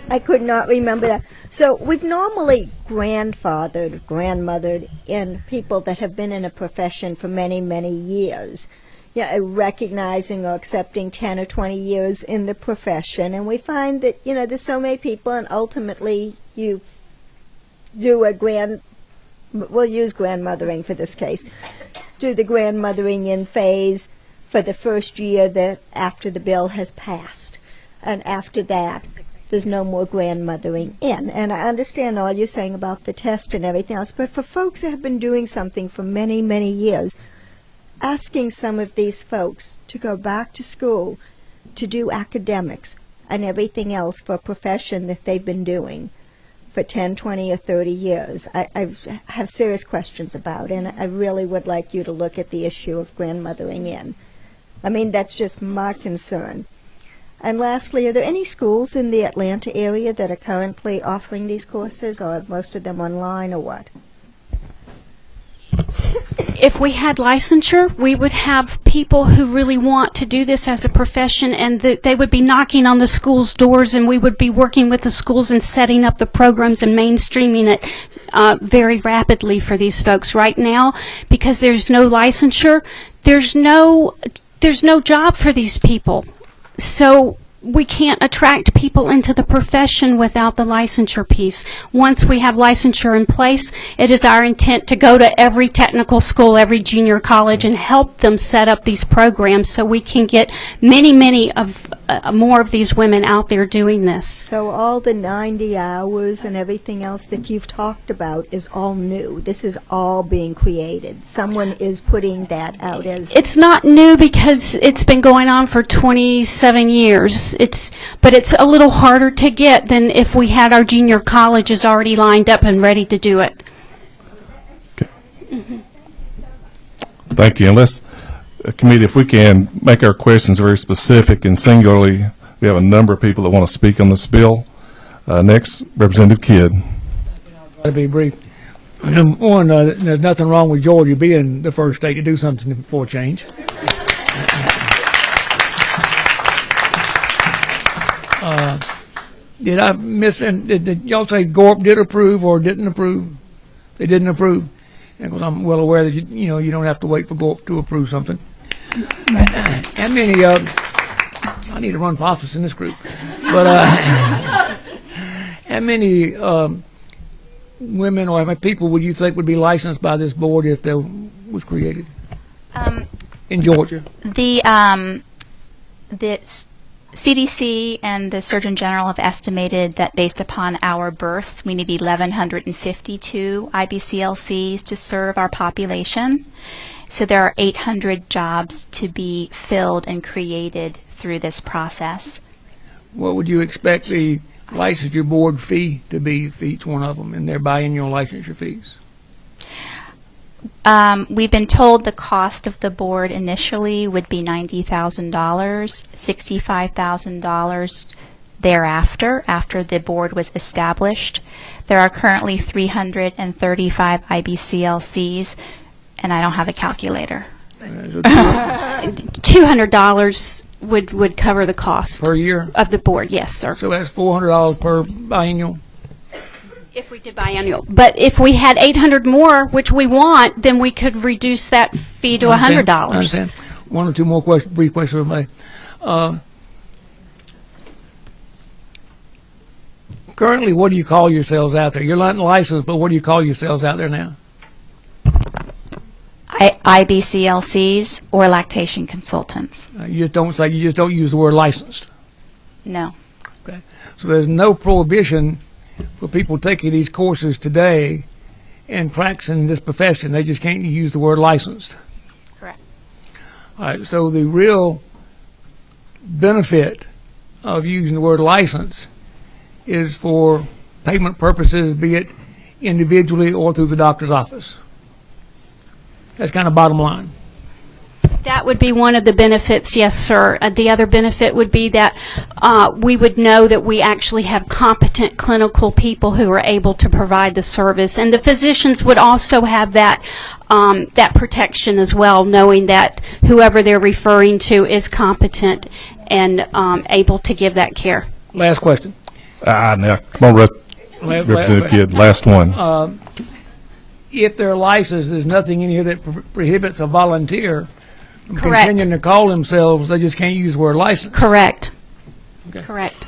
S9: I could not remember that. So we've normally grandmothered in people that have been in a profession for many, many years. Yeah, recognizing or accepting 10 or 20 years in the profession. And we find that, there's so many people, and ultimately you do we'll use grandmothering for this case, do the grandmothering in phase for the first year that after the bill has passed. And after that, there's no more grandmothering in. And I understand all you're saying about the test and everything else, but for folks that have been doing something for many, many years, asking some of these folks to go back to school to do academics and everything else for a profession that they've been doing for 10, 20, or 30 years, I have serious questions about, and I really would like you to look at the issue of grandmothering in. I mean, that's just my concern. And lastly, are there any schools in the Atlanta area that are currently offering these courses, or are most of them online, or what?
S4: If we had licensure, we would have people who really want to do this as a profession, and they would be knocking on the school's doors, and we would be working with the schools and setting up the programs and mainstreaming it very rapidly for these folks. Right now, because there's no licensure, there's no job for these people. So we can't attract people into the profession without the licensure piece. Once we have licensure in place, it is our intent to go to every technical school, every junior college, and help them set up these programs so we can get many more of these women out there doing this.
S9: So all the 90 hours and everything else that you've talked about is all new. This is all being created. Someone is putting that out as...
S4: It's not new because it's been going on for 27 years. But it's a little harder to get than if we had our junior colleges already lined up and ready to do it.
S2: Okay. Thank you. And let's, committee, if we can make our questions very specific and singularly, we have a number of people that want to speak on this bill. Next, Representative Kidd.
S10: To be brief. Number one, there's nothing wrong with Georgia being the first state to do something for a change. Did I miss? And did y'all say Gorp did approve or didn't approve? They didn't approve, because I'm well aware that you don't have to wait for Gorp to approve something. How many? I need to run for office in this group, but how many women or how many people would you think would be licensed by this board if there was created in Georgia?
S3: The CDC and the Surgeon General have estimated that based upon our births, we need 1,152 IBCLCs to serve our population. So there are 800 jobs to be filled and created through this process.
S10: What would you expect the licensure board fee to be for each one of them and their biannual licensure fees?
S3: We've been told the cost of the board initially would be $90,000, $65,000 thereafter, after the board was established. There are currently 335 IBCLCs, and I don't have a calculator.
S4: $200 would cover the cost
S10: Per year?
S4: of the board, yes, sir.
S10: So that's $400 per biannual?
S4: If we did biannual. But if we had 800 more, which we want, then we could reduce that fee to $100.
S10: I understand. One or two more brief questions, if I may. Currently, what do you call yourselves out there? You're not licensed, but what do you call yourselves out there now?
S3: IBCLCs or lactation consultants.
S10: You just don't use the word licensed.
S3: No.
S10: Okay. So there's no prohibition for people taking these courses today and practicing this profession. They just can't use the word licensed.
S3: Correct.
S10: All right. So the real benefit of using the word license is for payment purposes, be it individually or through the doctor's office. That's kind of bottom line.
S4: That would be one of the benefits, yes, sir. The other benefit would be that we would know that we actually have competent clinical people who are able to provide the service. And the physicians would also have that that protection as well, knowing that whoever they're referring to is competent and able to give that care.
S10: Last question.
S2: Now, come on, Representative Kidd, last one.
S10: If they're licensed, there's nothing in here that prohibits a volunteer from
S4: Correct.
S10: continuing to call themselves. They just can't use the word license.
S4: Correct.
S10: Okay.
S4: Correct.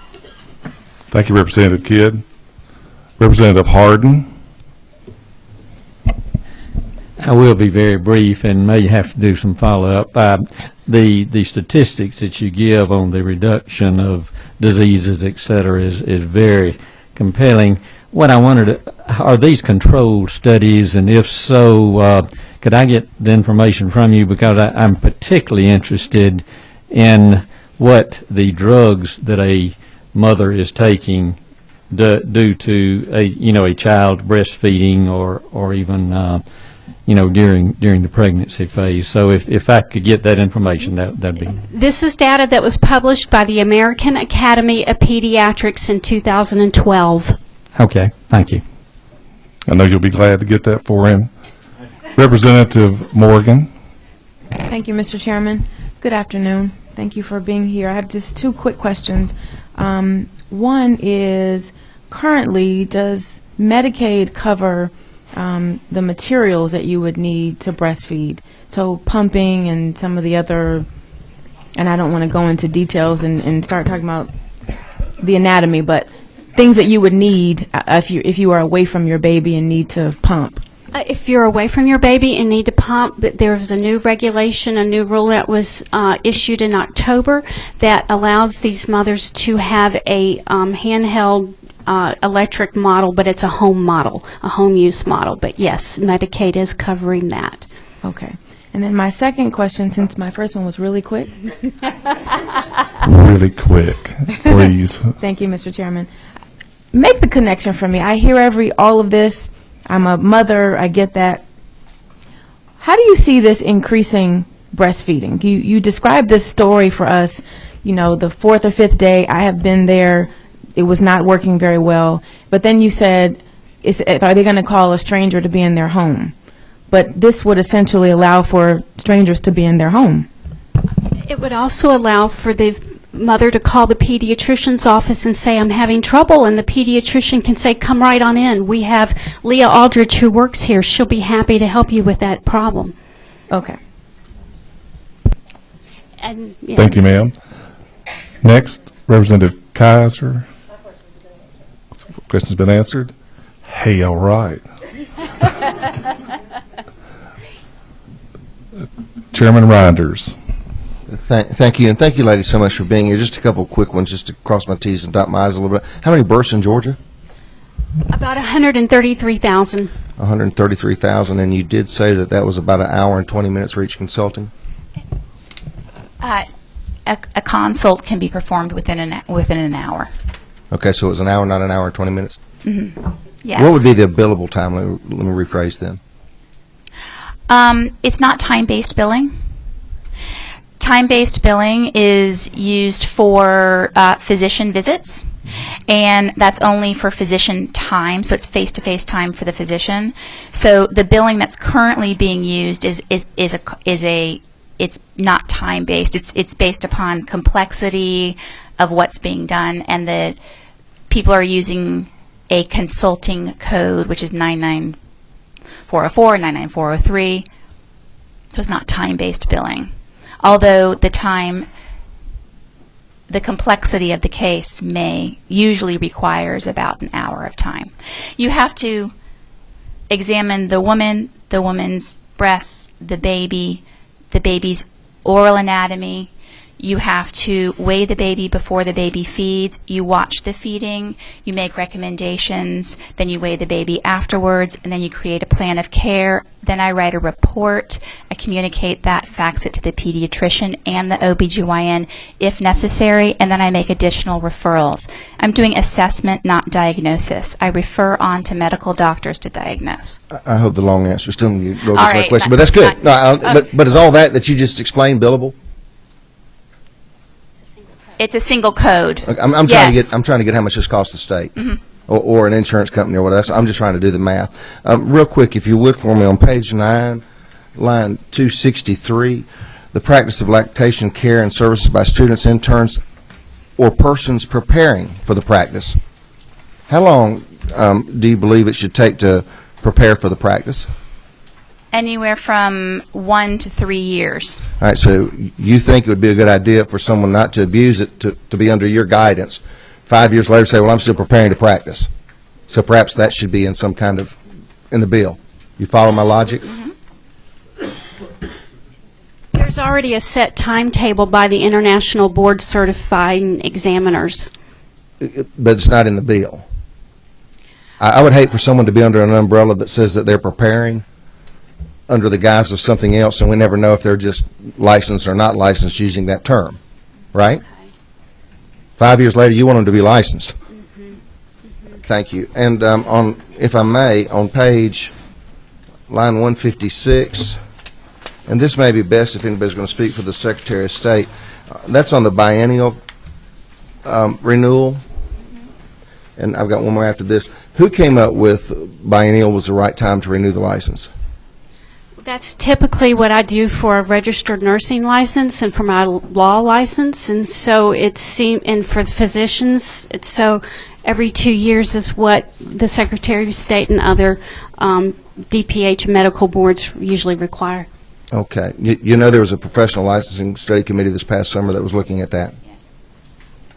S2: Thank you, Representative Kidd. Representative Harden.
S11: I will be very brief and may have to do some follow-up. The statistics that you give on the reduction of diseases, et cetera, is very compelling. What I wondered, are these controlled studies, and if so, could I get the information from you? Because I'm particularly interested in what the drugs that a mother is taking due to a child breastfeeding or even during the pregnancy phase. So if I could get that information, that'd be.
S4: This is data that was published by the American Academy of Pediatrics in 2012.
S11: Okay, thank you.
S2: I know you'll be glad to get that for him. Representative Morgan.
S12: Thank you, Mr. Chairman. Good afternoon. Thank you for being here. I have just two quick questions. One is, currently, does Medicaid cover the materials that you would need to breastfeed? So pumping and some of the other, and I don't want to go into details and start talking about the anatomy, but things that you would need if you are away from your baby and need to pump.
S4: If you're away from your baby and need to pump, there's a new regulation, a new rule that was issued in October that allows these mothers to have a handheld electric model, but it's a home model, a home use model. But yes, Medicaid is covering that.
S12: Okay. And then my second question, since my first one was really quick.
S2: Really quick, please.
S12: Thank you, Mr. Chairman. Make the connection for me. I hear all of this. I'm a mother. I get that. How do you see this increasing breastfeeding? You described this story for us, the fourth or fifth day. I have been there. It was not working very well. But then you said, are they going to call a stranger to be in their home? But this would essentially allow for strangers to be in their home.
S4: It would also allow for the mother to call the pediatrician's office and say, I'm having trouble, and the pediatrician can say, come right on in. We have Leah Aldridge who works here. She'll be happy to help you with that problem.
S12: Okay.
S4: And, yeah.
S2: Thank you, ma'am. Next, Representative Kaiser. Question's been answered. Hey, all right. Chairman Reinders.
S13: Thank you, and thank you, ladies, so much for being here. Just a couple quick ones, just to cross my T's and dot my I's a little bit. How many births in Georgia?
S4: About 133,000.
S13: 133,000, and you did say that was about an hour and 20 minutes for each consulting?
S3: A consult can be performed within an hour.
S13: Okay, so it was an hour, not an hour and 20 minutes?
S3: Mm-hmm. Yes.
S13: What would be the billable time? Let me rephrase then.
S3: It's not time-based billing. Time-based billing is used for physician visits, and that's only for physician time, so it's face-to-face time for the physician. So the billing that's currently being used it's not time-based. It's based upon complexity of what's being done, and the people are using a consulting code, which is 99404, 99403. So it's not time-based billing. Although the complexity of the case usually requires about an hour of time. You have to examine the woman, the woman's breasts, the baby's oral anatomy. You have to weigh the baby before the baby feeds. You watch the feeding. You make recommendations. Then you weigh the baby afterwards, and then you create a plan of care. Then I write a report. I communicate that, fax it to the pediatrician and the OBGYN if necessary, and then I make additional referrals. I'm doing assessment, not diagnosis. I refer on to medical doctors to diagnose.
S13: I hope the long answer is still you wrote
S3: All
S13: this
S3: right,
S13: question, but that's good. But is all that you just explained billable?
S3: It's a single code.
S13: Okay, I'm
S3: Yes.
S13: trying to get how much this costs the state, or an insurance company or whatever. I'm just trying to do the math. Real quick, if you would, for me on page 9, line 263, the practice of lactation care and services by students, interns, or persons preparing for the practice. How long do you believe it should take to prepare for the practice?
S3: Anywhere from 1 to 3 years.
S13: All right, so you think it would be a good idea for someone not to abuse it, to be under your guidance, 5 years later say, well, I'm still preparing to practice. So perhaps that should be in some kind of, in the bill. You follow my logic?
S4: There's already a set timetable by the International Board Certifying Examiners.
S13: But it's not in the bill. I would hate for someone to be under an umbrella that says that they're preparing under the guise of something else, and we never know if they're just licensed or not licensed using that term, right? Okay. 5 years later, you want them to be licensed. Thank you. And on, if I may, on page, line 156, and this may be best if anybody's going to speak for the Secretary of State, that's on the biennial renewal, and I've got one more after this. Who came up with biennial was the right time to renew the license?
S4: That's typically what I do for a registered nursing license and for my law license, and so and for the physicians, it's so every 2 years is what the Secretary of State and other DPH medical boards usually require.
S13: Okay. You know there was a professional licensing study committee this past summer that was looking at that?
S3: Yes.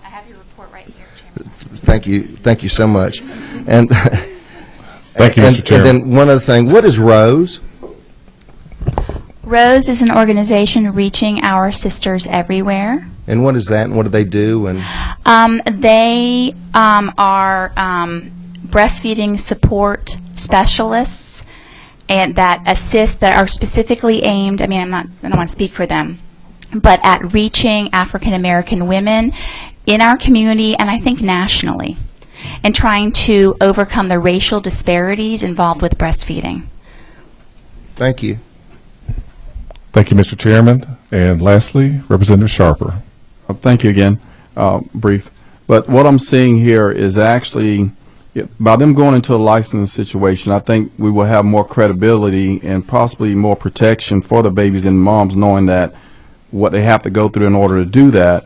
S3: I have your report right here, Chairman.
S13: Thank you. Thank you so much. And
S2: Thank you, Mr. Chairman.
S13: And then one other thing, what is ROSE?
S3: ROSE is an organization reaching our sisters everywhere.
S13: And what is that, and what do they do? And
S3: they are breastfeeding support specialists and that assist, that are specifically aimed, I don't want to speak for them, but at reaching African American women in our community and I think nationally, and trying to overcome the racial disparities involved with breastfeeding.
S13: Thank you.
S2: Thank you, Mr. Chairman. And lastly, Representative Sharper.
S7: Thank you again. Brief. But what I'm seeing here is actually, by them going into a license situation, I think we will have more credibility and possibly more protection for the babies and moms, knowing that what they have to go through in order to do that.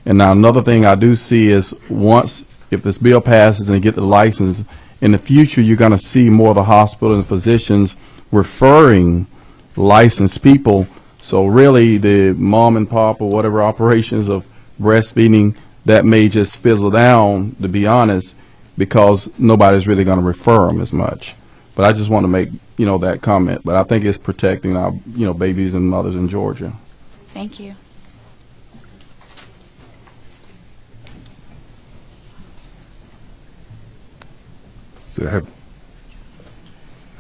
S7: And now another thing I do see is if this bill passes and they get the license, in the future you're going to see more of the hospital and physicians referring licensed people. So really the mom and pop or whatever operations of breastfeeding, that may just fizzle down, to be honest, because nobody's really going to refer them as much. But I just want to make that comment. But I think it's protecting our babies and mothers in Georgia.
S3: Thank you.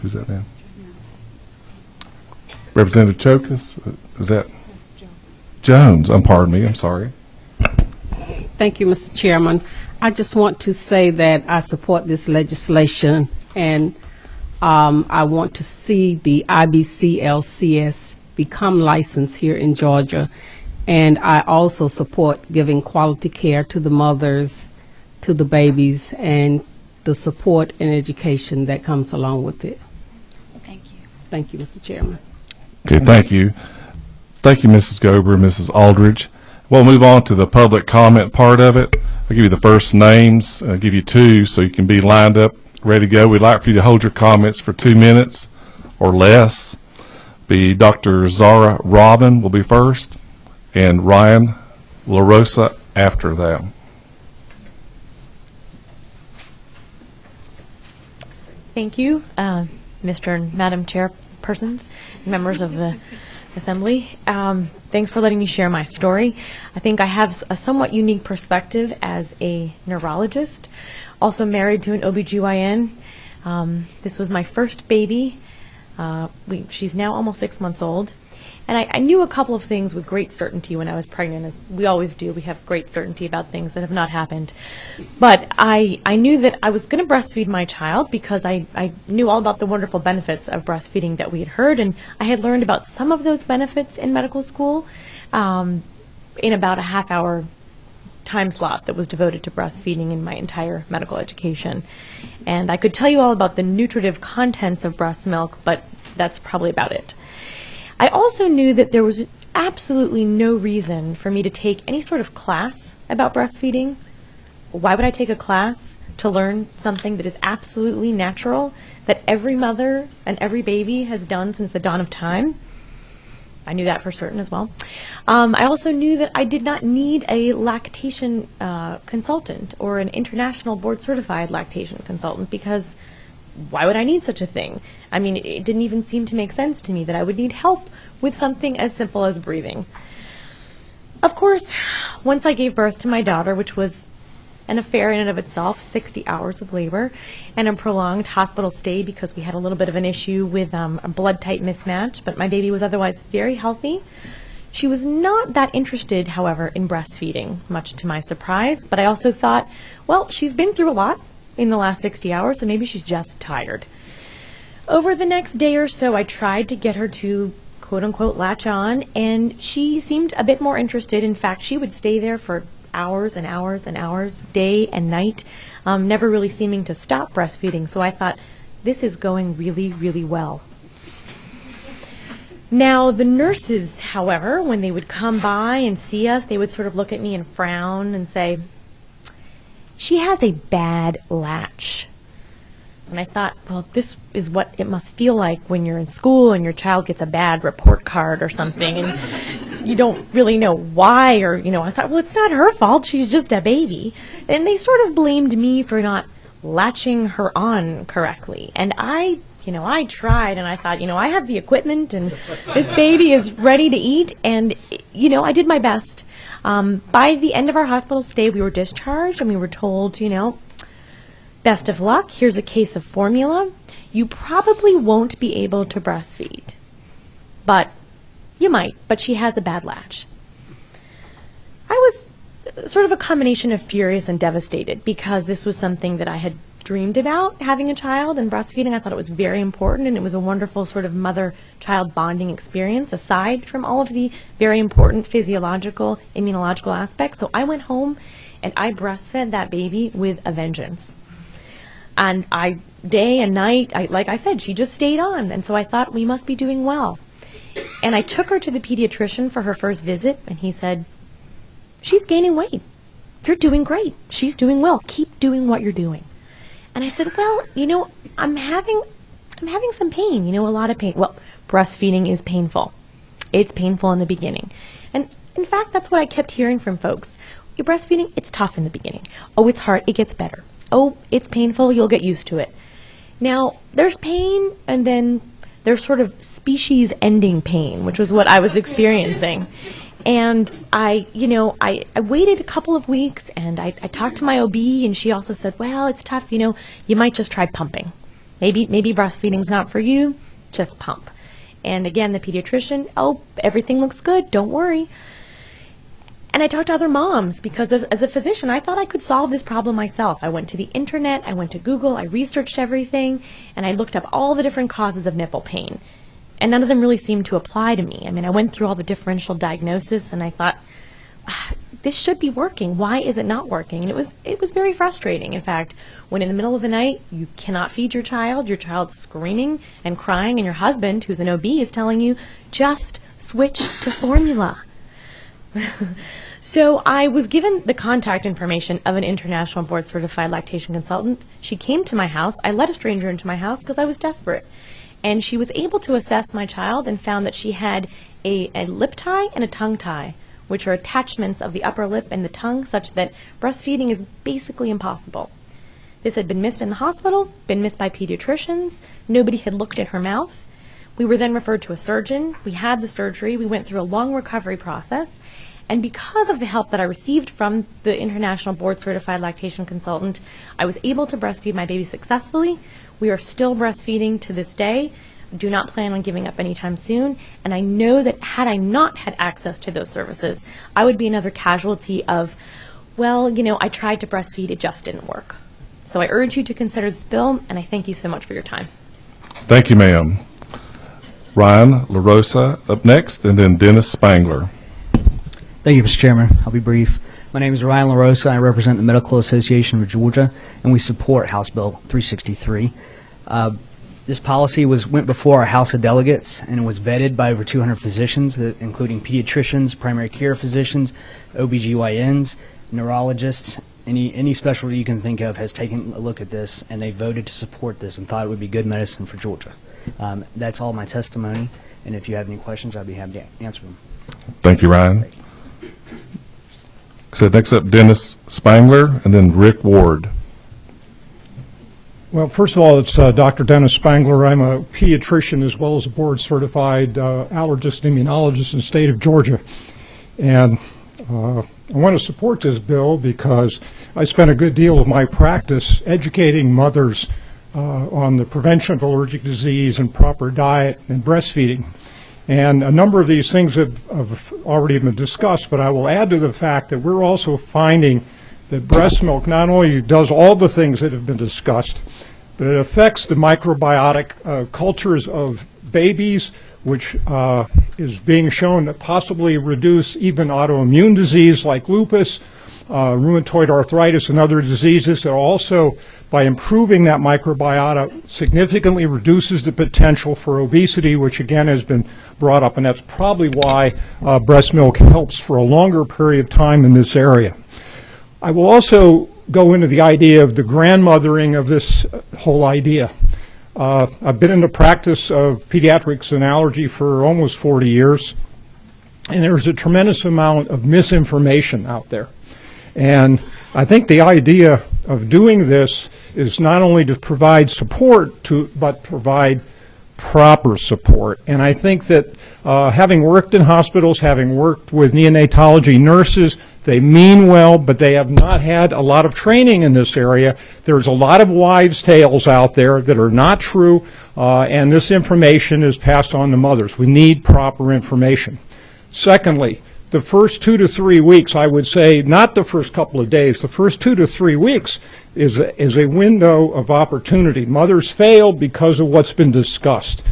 S2: Who's that now? Representative Chokas? Is that? Jones. Pardon me. I'm sorry.
S14: Thank you, Mr. Chairman. I just want to say that I support this legislation, and I want to see the IBCLCS become licensed here in Georgia. And I also support giving quality care to the mothers, to the babies, and the support and education that comes along with it.
S3: Thank you.
S14: Thank you, Mr. Chairman.
S2: Okay, thank you. Thank you, Mrs. Gober and Mrs. Aldridge. We'll move on to the public comment part of it. I'll give you the first names. I'll give you two so you can be lined up, ready to go. We'd like for you to hold your comments for 2 minutes or less. Be Dr. Zara Robin will be first, and Ryan LaRosa after that.
S15: Thank you, Mr. and Madam Chairpersons, members of the Assembly. Thanks for letting me share my story. I think I have a somewhat unique perspective as a neurologist, also married to an OBGYN. This was my first baby. She's now almost 6 months old. And I knew a couple of things with great certainty when I was pregnant, as we always do. We have great certainty about things that have not happened. But I knew that I was going to breastfeed my child because I knew all about the wonderful benefits of breastfeeding that we had heard, and I had learned about some of those benefits in medical school in about a half-hour time slot that was devoted to breastfeeding in my entire medical education. And I could tell you all about the nutritive contents of breast milk, but that's probably about it. I also knew that there was absolutely no reason for me to take any sort of class about breastfeeding. Why would I take a class to learn something that is absolutely natural, that every mother and every baby has done since the dawn of time? I knew that for certain as well. I also knew that I did not need a lactation consultant or an international board-certified lactation consultant, because why would I need such a thing? I mean, it didn't even seem to make sense to me that I would need help with something as simple as breathing. Of course, once I gave birth to my daughter, which was an affair in and of itself, 60 hours of labor and a prolonged hospital stay because we had a little bit of an issue with a blood type mismatch, but my baby was otherwise very healthy. She was not that interested, however, in breastfeeding, much to my surprise, but I also thought, well, she's been through a lot in the last 60 hours, so maybe she's just tired. Over the next day or so, I tried to get her to quote-unquote latch on, and she seemed a bit more interested. In fact, she would stay there for hours and hours and hours, day and night, never really seeming to stop breastfeeding. So I thought, this is going really, really well. Now, the nurses, however, when they would come by and see us, they would sort of look at me and frown and say, "She has a bad latch." And I thought, well, this is what it must feel like when you're in school and your child gets a bad report card or something, and you don't really know why, or, I thought, well, it's not her fault, she's just a baby. And they sort of blamed me for not latching her on correctly. And I tried, and I thought, I have the equipment, and this baby is ready to eat, and, I did my best. By the end of our hospital stay, we were discharged, and we were told, best of luck, here's a case of formula. You probably won't be able to breastfeed, but you might, but she has a bad latch. I was sort of a combination of furious and devastated, because this was something that I had dreamed about, having a child and breastfeeding. I thought it was very important, and it was a wonderful sort of mother-child bonding experience, aside from all of the very important physiological, immunological aspects. So I went home and I breastfed that baby with a vengeance. And I, day and night, like I said, she just stayed on. And so I thought, we must be doing well. And I took her to the pediatrician for her first visit, and he said, "She's gaining weight. You're doing great. She's doing well. Keep doing what you're doing." And I said, well, I'm having some pain, a lot of pain. Well, breastfeeding is painful. It's painful in the beginning. And in fact, that's what I kept hearing from folks. Your breastfeeding, it's tough in the beginning. Oh, it's hard. It gets better. Oh, it's painful. You'll get used to it. Now, there's pain, and then there's sort of species-ending pain, which was what I was experiencing. And I waited a couple of weeks, and I talked to my OB, and she also said, well, it's tough, you might just try pumping. Maybe breastfeeding's not for you, just pump. And again, the pediatrician, oh, everything looks good, don't worry. And I talked to other moms because as a physician, I thought I could solve this problem myself. I went to the internet, I went to Google, I researched everything, and I looked up all the different causes of nipple pain. And none of them really seemed to apply to me. I mean, I went through all the differential diagnosis, and I thought, this should be working. Why is it not working? And it was very frustrating. In fact, when in the middle of the night, you cannot feed your child's screaming and crying, and your husband, who's an OB, is telling you, just switch to formula. So I was given the contact information of an international board-certified lactation consultant. She came to my house. I let a stranger into my house because I was desperate. And she was able to assess my child and found that she had a lip tie and a tongue tie, which are attachments of the upper lip and the tongue, such that breastfeeding is basically impossible. This had been missed in the hospital, been missed by pediatricians. Nobody had looked at her mouth. We were then referred to a surgeon. We had the surgery. We went through a long recovery process. And because of the help that I received from the International Board Certified Lactation Consultant, I was able to breastfeed my baby successfully. We are still breastfeeding to this day. Do not plan on giving up anytime soon. And I know that had I not had access to those services, I would be another casualty of, well, you know, I tried to breastfeed, it just didn't work. So I urge you to consider this bill, and I thank you so much for your time.
S2: Thank you, ma'am. Ryan LaRosa up next, and then Dennis Spangler.
S16: Thank you, Mr. Chairman. I'll be brief. My name is Ryan LaRosa. I represent the Medical Association of Georgia, and we support House Bill 363. This policy went before our House of Delegates, and it was vetted by over 200 physicians, including pediatricians, primary care physicians, OBGYNs, neurologists. Any specialty you can think of has taken a look at this, and they voted to support this and thought it would be good medicine for Georgia. That's all my testimony, and if you have any questions, I'd be happy to answer them.
S2: Thank you, Ryan. So next up, Dennis Spangler, and then Rick Ward.
S17: Well, first of all, it's Dr. Dennis Spangler. I'm a pediatrician as well as a board-certified allergist and immunologist in the state of Georgia. And I want to support this bill because I spent a good deal of my practice educating mothers on the prevention of allergic disease and proper diet and breastfeeding. And a number of these things have already been discussed, but I will add to the fact that we're also finding that breast milk not only does all the things that have been discussed, but it affects the microbiotic cultures of babies, which is being shown to possibly reduce even autoimmune disease like lupus, rheumatoid arthritis, and other diseases. It also, by improving that microbiota, significantly reduces the potential for obesity, which again has been brought up, and that's probably why breast milk helps for a longer period of time in this area. I will also go into the idea of the grandmothering of this whole idea. I've been in the practice of pediatrics and allergy for almost 40 years, and there's a tremendous amount of misinformation out there. And I think the idea of doing this is not only to provide support, but provide proper support. And I think that having worked in hospitals, having worked with neonatology nurses, they mean well, but they have not had a lot of training in this area. There's a lot of wives' tales out there that are not true, and this information is passed on to mothers. We need proper information. Secondly, the first 2 to 3 weeks, I would say, not the first couple of days, the first 2 to 3 weeks is a window of opportunity. Mothers fail because of what's been discussed.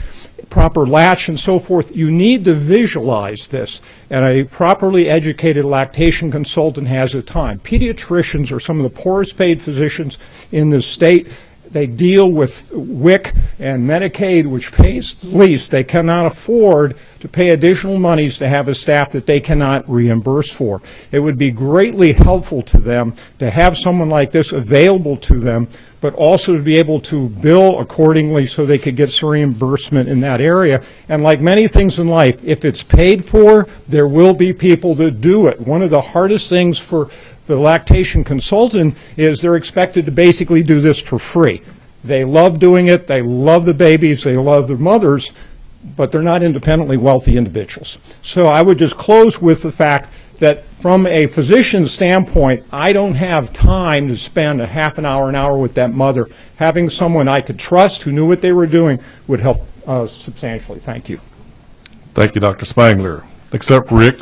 S17: Proper latch and so forth. You need to visualize this, and a properly educated lactation consultant has the time. Pediatricians are some of the poorest paid physicians in the state. They deal with WIC and Medicaid, which pays the least. They cannot afford to pay additional monies to have a staff that they cannot reimburse for. It would be greatly helpful to them to have someone like this available to them, but also to be able to bill accordingly so they could get some reimbursement in that area. And like many things in life, if it's paid for, there will be people that do it. One of the hardest things for the lactation consultant is they're expected to basically do this for free. They love doing it, they love the babies, they love the mothers, but they're not independently wealthy individuals. So I would just close with the fact that from a physician's standpoint, I don't have time to spend a half an hour with that mother. Having someone I could trust who knew what they were doing would help substantially. Thank you.
S2: Thank you, Dr. Spangler. Next up, Rick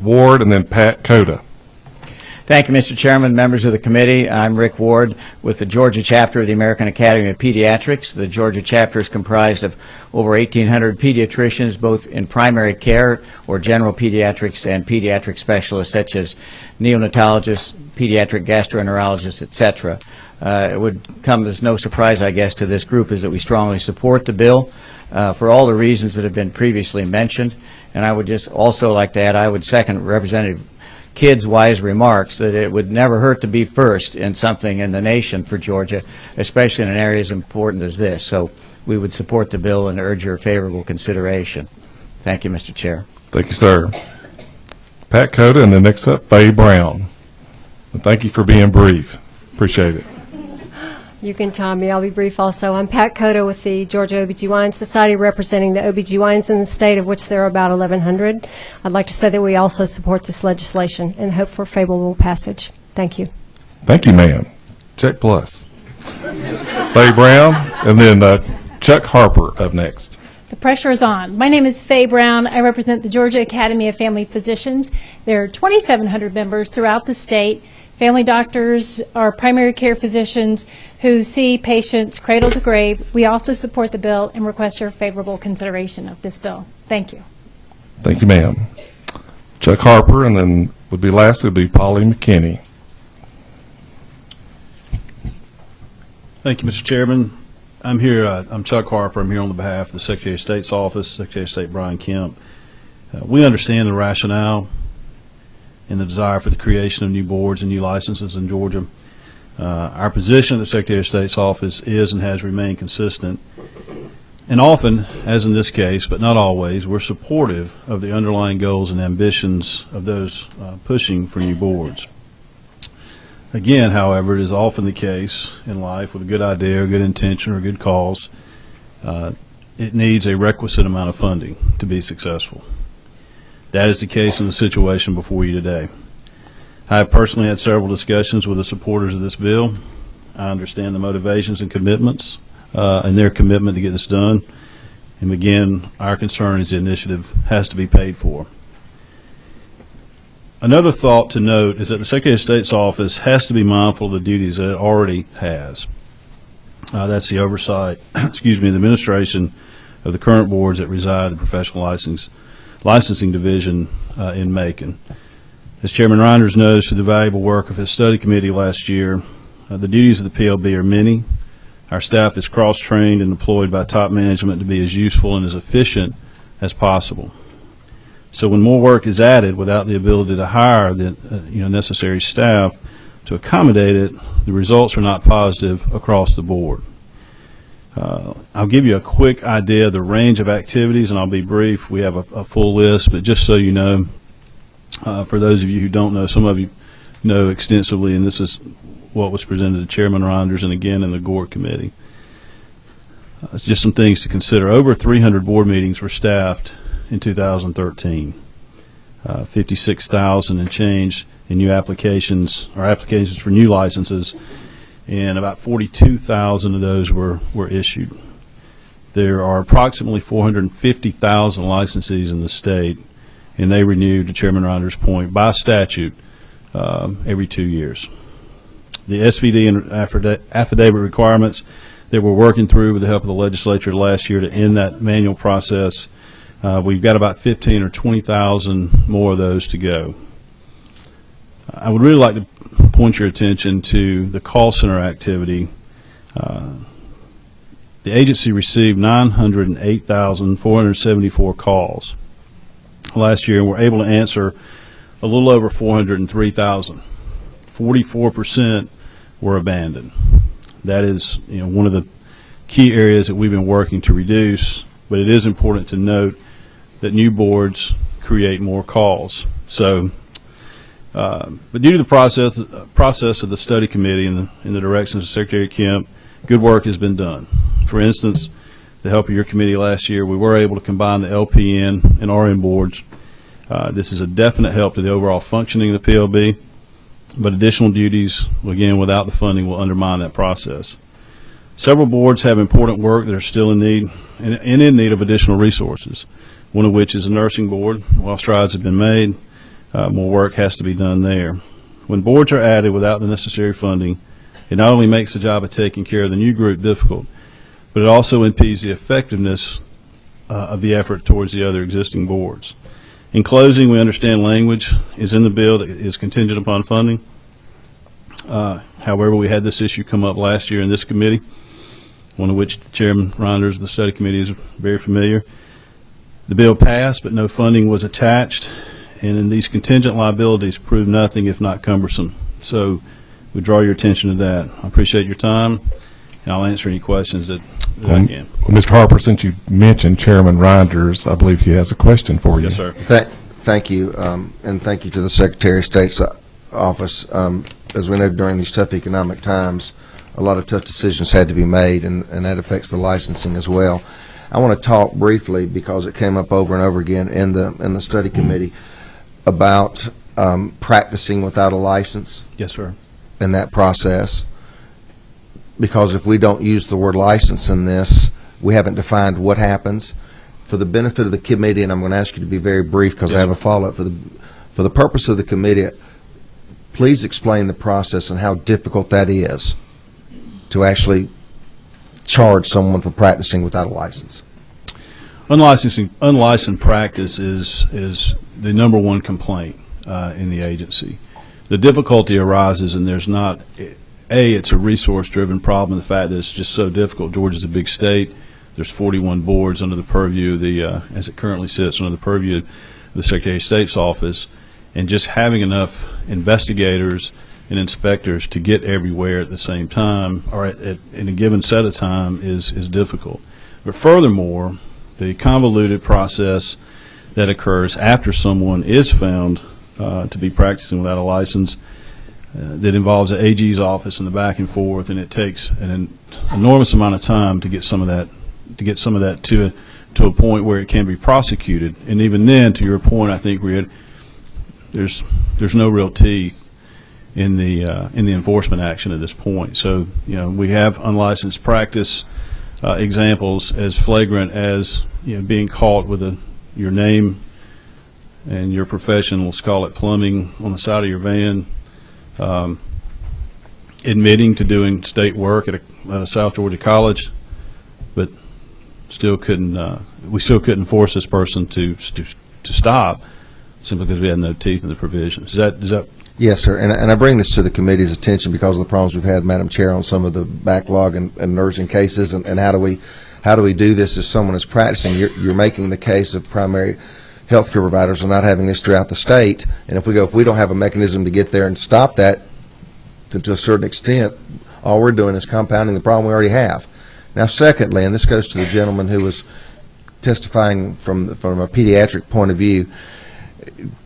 S2: Ward, and then Pat Coda.
S18: Thank you, Mr. Chairman, members of the committee. I'm Rick Ward with the Georgia chapter of the American Academy of Pediatrics. The Georgia chapter is comprised of over 1,800 pediatricians, both in primary care or general pediatrics and pediatric specialists such as neonatologists, pediatric gastroenterologists, etc. It would come as no surprise, I guess, to this group is that we strongly support the bill for all the reasons that have been previously mentioned. And I would just also like to add, I would second Representative Kidd's wise remarks that it would never hurt to be first in something in the nation for Georgia, especially in an area as important as this. So we would support the bill and urge your favorable consideration. Thank you, Mr. Chair.
S2: Thank you, sir. Pat Coda, and then next up, Faye Brown. And thank you for being brief. Appreciate it.
S19: You can time me. I'll be brief also. I'm Pat Cotto with the Georgia OBGYN Society, representing the OBGYNs in the state, of which there are about 1,100. I'd like to say that we also support this legislation and hope for favorable passage. Thank you.
S2: Thank you, ma'am. Check plus. Faye Brown, and then Chuck Harper up next.
S20: The pressure is on. My name is Faye Brown. I represent the Georgia Academy of Family Physicians. There are 2,700 members throughout the state. Family doctors are primary care physicians who see patients cradle to grave. We also support the bill and request your favorable consideration of this bill. Thank you.
S2: Thank you, ma'am. Chuck Harper, and then would be last, would be Polly McKinney.
S21: Thank you, Mr. Chairman. I'm here. I'm Chuck Harper. I'm here on the behalf of the Secretary of State's office, Secretary of State Brian Kemp. We understand the rationale and the desire for the creation of new boards and new licenses in Georgia. Our position at the Secretary of State's office is and has remained consistent. And often, as in this case, but not always, we're supportive of the underlying goals and ambitions of those pushing for new boards. Again, however, it is often the case in life with a good idea or good intention or good cause, it needs a requisite amount of funding to be successful. That is the case in the situation before you today. I have personally had several discussions with the supporters of this bill. I understand the motivations and commitments and their commitment to get this done. And again, our concern is the initiative has to be paid for. Another thought to note is that the Secretary of State's office has to be mindful of the duties that it already has. That's the oversight, the administration of the current boards that reside in the Professional Licensing Division in Macon. As Chairman Reinders knows through the valuable work of his study committee last year, the duties of the PLB are many. Our staff is cross-trained and deployed by top management to be as useful and as efficient as possible. So when more work is added without the ability to hire the necessary staff to accommodate it, the results are not positive across the board. I'll give you a quick idea of the range of activities, and I'll be brief. We have a full list, but just so you know, for those of you who don't know, some of you know extensively, and this is what was presented to Chairman Reinders and again in the Gore Committee. It's just some things to consider. Over 300 board meetings were staffed in 2013. 56,000 and change in new applications or applications for new licenses, and about 42,000 of those were issued. There are approximately 450,000 licensees in the state, and they renew, to Chairman Reinders' point, by statute every 2 years. The SVD and affidavit requirements that we're working through with the help of the legislature last year to end that manual process, we've got about 15 or 20,000 more of those to go. I would really like to point your attention to the call center activity. The agency received 908,474 calls last year, and we're able to answer a little over 403,000. 44% were abandoned. That is, one of the key areas that we've been working to reduce, but it is important to note that new boards create more calls. So, but due to the process of the study committee and in the directions of Secretary Kemp, good work has been done. For instance, the help of your committee last year, we were able to combine the LPN and RN boards. This is a definite help to the overall functioning of the PLB, but additional duties, again, without the funding, will undermine that process. Several boards have important work that are still in need and in need of additional resources, one of which is the nursing board. While strides have been made, more work has to be done there. When boards are added without the necessary funding, it not only makes the job of taking care of the new group difficult, but it also impedes the effectiveness of the effort towards the other existing boards. In closing, we understand language is in the bill that is contingent upon funding. However, we had this issue come up last year in this committee, one of which Chairman Reinders of the study committee is very familiar. The bill passed, but no funding was attached, and in these contingent liabilities proved nothing if not cumbersome. So we draw your attention to that. I appreciate your time, and I'll answer any questions that I can.
S2: Well, Mr. Harper, since you mentioned Chairman Reinders, I believe he has a question for you.
S21: Yes, sir.
S13: Thank you, and thank you to the Secretary of State's office. As we know, during these tough economic times, a lot of tough decisions had to be made, and that affects the licensing as well. I want to talk briefly, because it came up over and over again in the study committee, about practicing without a license.
S21: Yes, sir.
S13: In that process, because if we don't use the word license in this, we haven't defined what happens. For the benefit of the committee, and I'm going to ask you to be very brief because I have a follow-up, for the purpose of the committee, please explain the process and how difficult that is to actually charge someone for practicing without a license.
S21: Unlicensed practice is the number one complaint in the agency. The difficulty arises, and there's not it's a resource-driven problem. The fact that it's just so difficult. Georgia's a big state. There's 41 boards under the purview of the, as it currently sits, under the purview of the Secretary of State's office, and just having enough investigators and inspectors to get everywhere at the same time, or in a given set of time, is difficult. But furthermore, the convoluted process that occurs after someone is found to be practicing without a license, that involves the AG's office and the back and forth, and it takes an enormous amount of time to get some of that to a point where it can be prosecuted. And even then, to your point, I think there's no real teeth in the enforcement action at this point. So we have unlicensed practice examples as flagrant as being caught with your name and your profession, let's call it plumbing, on the side of your van, admitting to doing state work at a South Georgia college, but still we still couldn't force this person to stop simply because we had no teeth in the provisions. Is that?
S13: Yes, sir. And I bring this to the committee's attention because of the problems we've had, Madam Chair, on some of the backlog and nursing cases, and how do we do this if someone is practicing? You're making the case of primary health care providers are not having this throughout the state, and if we don't have a mechanism to get there and stop that, then to a certain extent, all we're doing is compounding the problem we already have. Now, secondly, and this goes to the gentleman who was testifying from a pediatric point of view,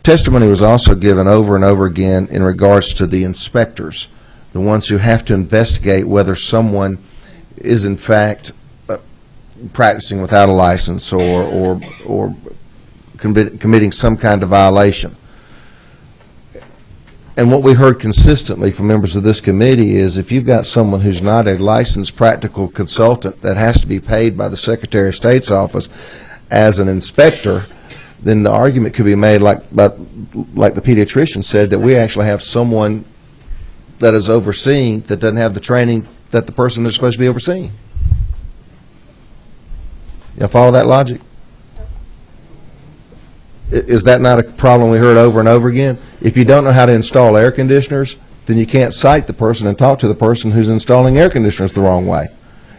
S13: testimony was also given over and over again in regards to the inspectors, the ones who have to investigate whether someone is in fact practicing without a license or committing some kind of violation. And what we heard consistently from members of this committee is if you've got someone who's not a licensed practical consultant that has to be paid by the Secretary of State's office as an inspector, then the argument could be made like the pediatrician said, that we actually have someone that is overseeing that doesn't have the training that the person they're supposed to be overseeing. You follow that logic? Is that not a problem we heard over and over again? If you don't know how to install air conditioners, then you can't cite the person and talk to the person who's installing air conditioners the wrong way.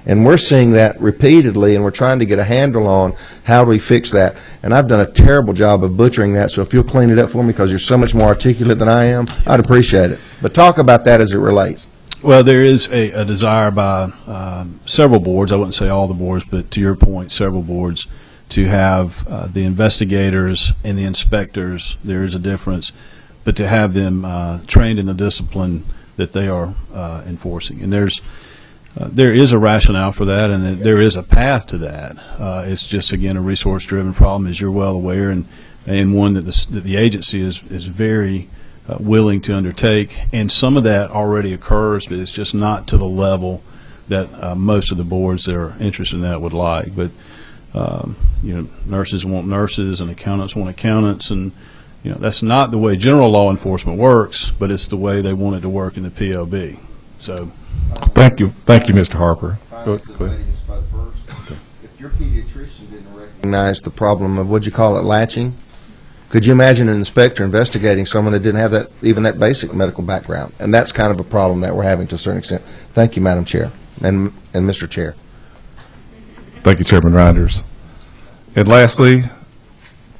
S13: And we're seeing that repeatedly, and we're trying to get a handle on how do we fix that. And I've done a terrible job of butchering that, so if you'll clean it up for me because you're so much more articulate than I am, I'd appreciate it. But talk about that as it relates.
S21: Well, there is a desire by several boards, I wouldn't say all the boards, but to your point, several boards, to have the investigators and the inspectors, there is a difference, but to have them trained in the discipline that they are enforcing. And there is a rationale for that, and there is a path to that. It's just, again, a resource-driven problem, as you're well aware, and one that the agency is very willing to undertake. And some of that already occurs, but it's just not to the level that most of the boards that are interested in that would like. But nurses want nurses, and accountants want accountants, and that's not the way general law enforcement works, but it's the way they want it to work in the PLB. So,
S2: thank you, Mr. Harper. Go ahead.
S13: If your pediatrician didn't recognize the problem of, what'd you call it, latching, could you imagine an inspector investigating someone that didn't have even that basic medical background? And that's kind of a problem that we're having to a certain extent. Thank you, Madam Chair, and Mr. Chair.
S2: Thank you, Chairman Reinders. And lastly,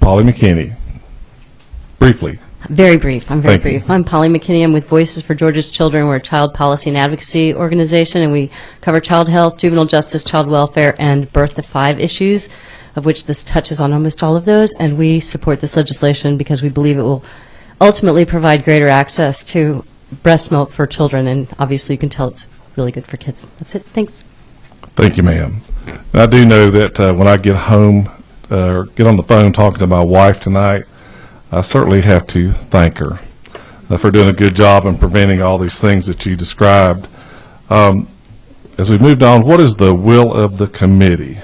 S2: Polly McKinney. Briefly.
S5: Very brief. I'm very brief. I'm Polly McKinney. I'm with Voices for Georgia's Children. We're a child policy and advocacy organization, and we cover child health, juvenile justice, child welfare, and birth to 5 issues, of which this touches on almost all of those. And we support this legislation because we believe it will ultimately provide greater access to breast milk for children. And obviously you can tell it's really good for kids. That's it. Thanks.
S2: Thank you, ma'am. And I do know that when I get home or get on the phone talking to my wife tonight, I certainly have to thank her for doing a good job in preventing all these things that you described. As we moved on, what is the will of the committee?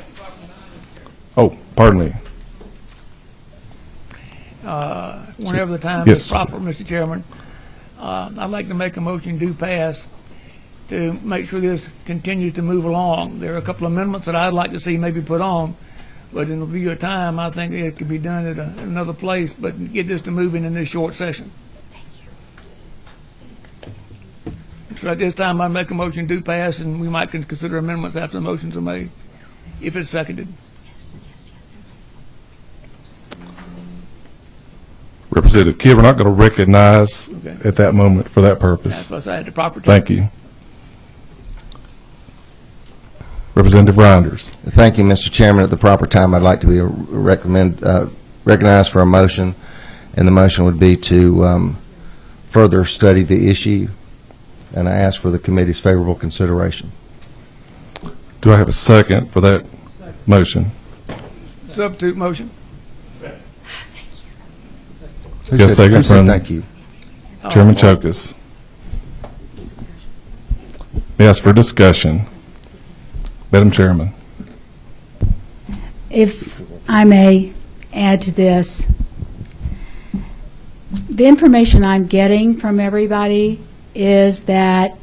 S2: Oh, pardon me.
S10: Whenever the time
S2: Yes.
S10: is proper, Mr. Chairman, I'd like to make a motion to pass to make sure this continues to move along. There are a couple of amendments that I'd like to see maybe put on, but in view of time, I think it could be done at another place, but get this to moving in this short session. So at this time, I make a motion to pass, and we might consider amendments after the motions are made, if it's seconded.
S2: Representative Kidd, we're not going to recognize
S10: Okay.
S2: at that moment for that purpose.
S10: That's what I had the proper time.
S2: Thank you. Representative Reinders.
S13: Thank you, Mr. Chairman. At the proper time, I'd like to be recognized for a motion, and the motion would be to further study the issue, and I ask for the committee's favorable consideration.
S2: Do I have a second for that motion?
S10: Substitute motion.
S2: Yes, second from
S13: Thank you.
S2: Chairman Chokas. May I ask for discussion? Madam Chairman.
S1: If I may add to this, the information I'm getting from everybody is that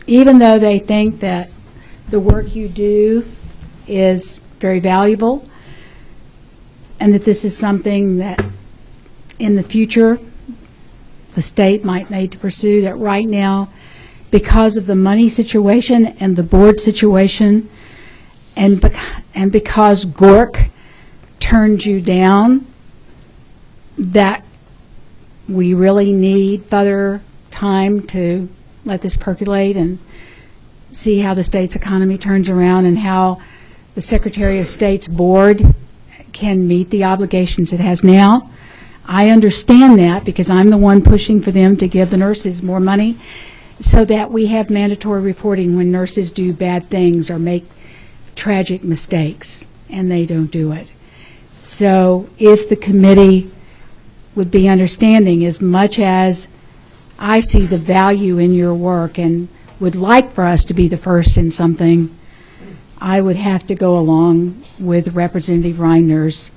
S1: even though they think that the work you do is very valuable and that this is something that in the future the state might need to pursue, that right now, because of the money situation and the board situation, and because Gork turned you down, that we really need further time to let this percolate and see how the state's economy turns around and how the Secretary of State's board can meet the obligations it has now. I understand that because I'm the one pushing for them to give the nurses more money so that we have mandatory reporting when nurses do bad things or make tragic mistakes, and they don't do it. So if the committee would be understanding, as much as I see the value in your work and would like for us to be the first in something, I would have to go along with Representative Reiner's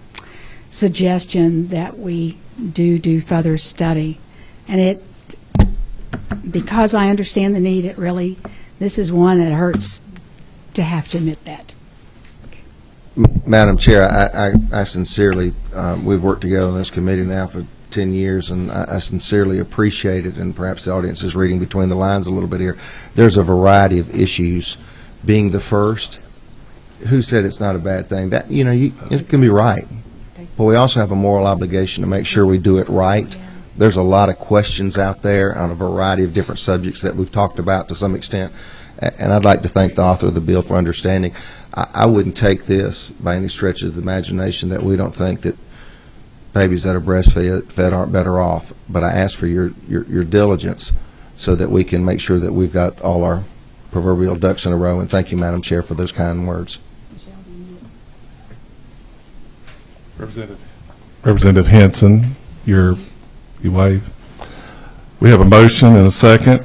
S1: suggestion that we do further study. And because I understand the need, this is one that hurts to have to admit that.
S13: Madam Chair, I sincerely, we've worked together on this committee now for 10 years, and I sincerely appreciate it, and perhaps the audience is reading between the lines a little bit here. There's a variety of issues. Being the first, who said it's not a bad thing? That, it can be right. But we also have a moral obligation to make sure we do it right. There's a lot of questions out there on a variety of different subjects that we've talked about to some extent, and I'd like to thank the author of the bill for understanding. I wouldn't take this by any stretch of the imagination that we don't think that babies that are breastfed aren't better off, but I ask for your diligence so that we can make sure that we've got all our proverbial ducks in a row, and thank you, Madam Chair, for those kind words.
S2: Representative Henson, you wave. We have a motion and a second.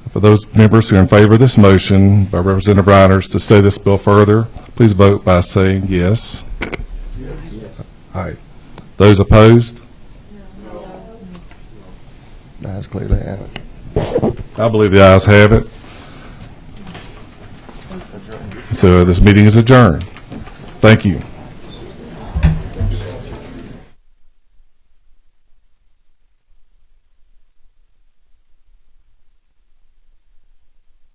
S2: For those members who are in favor of this motion by Representative Reiners to study this bill further, please vote by saying yes. All right. Those opposed?
S13: The ayes clearly have it.
S2: I believe the ayes have it. So this meeting is adjourned. Thank you.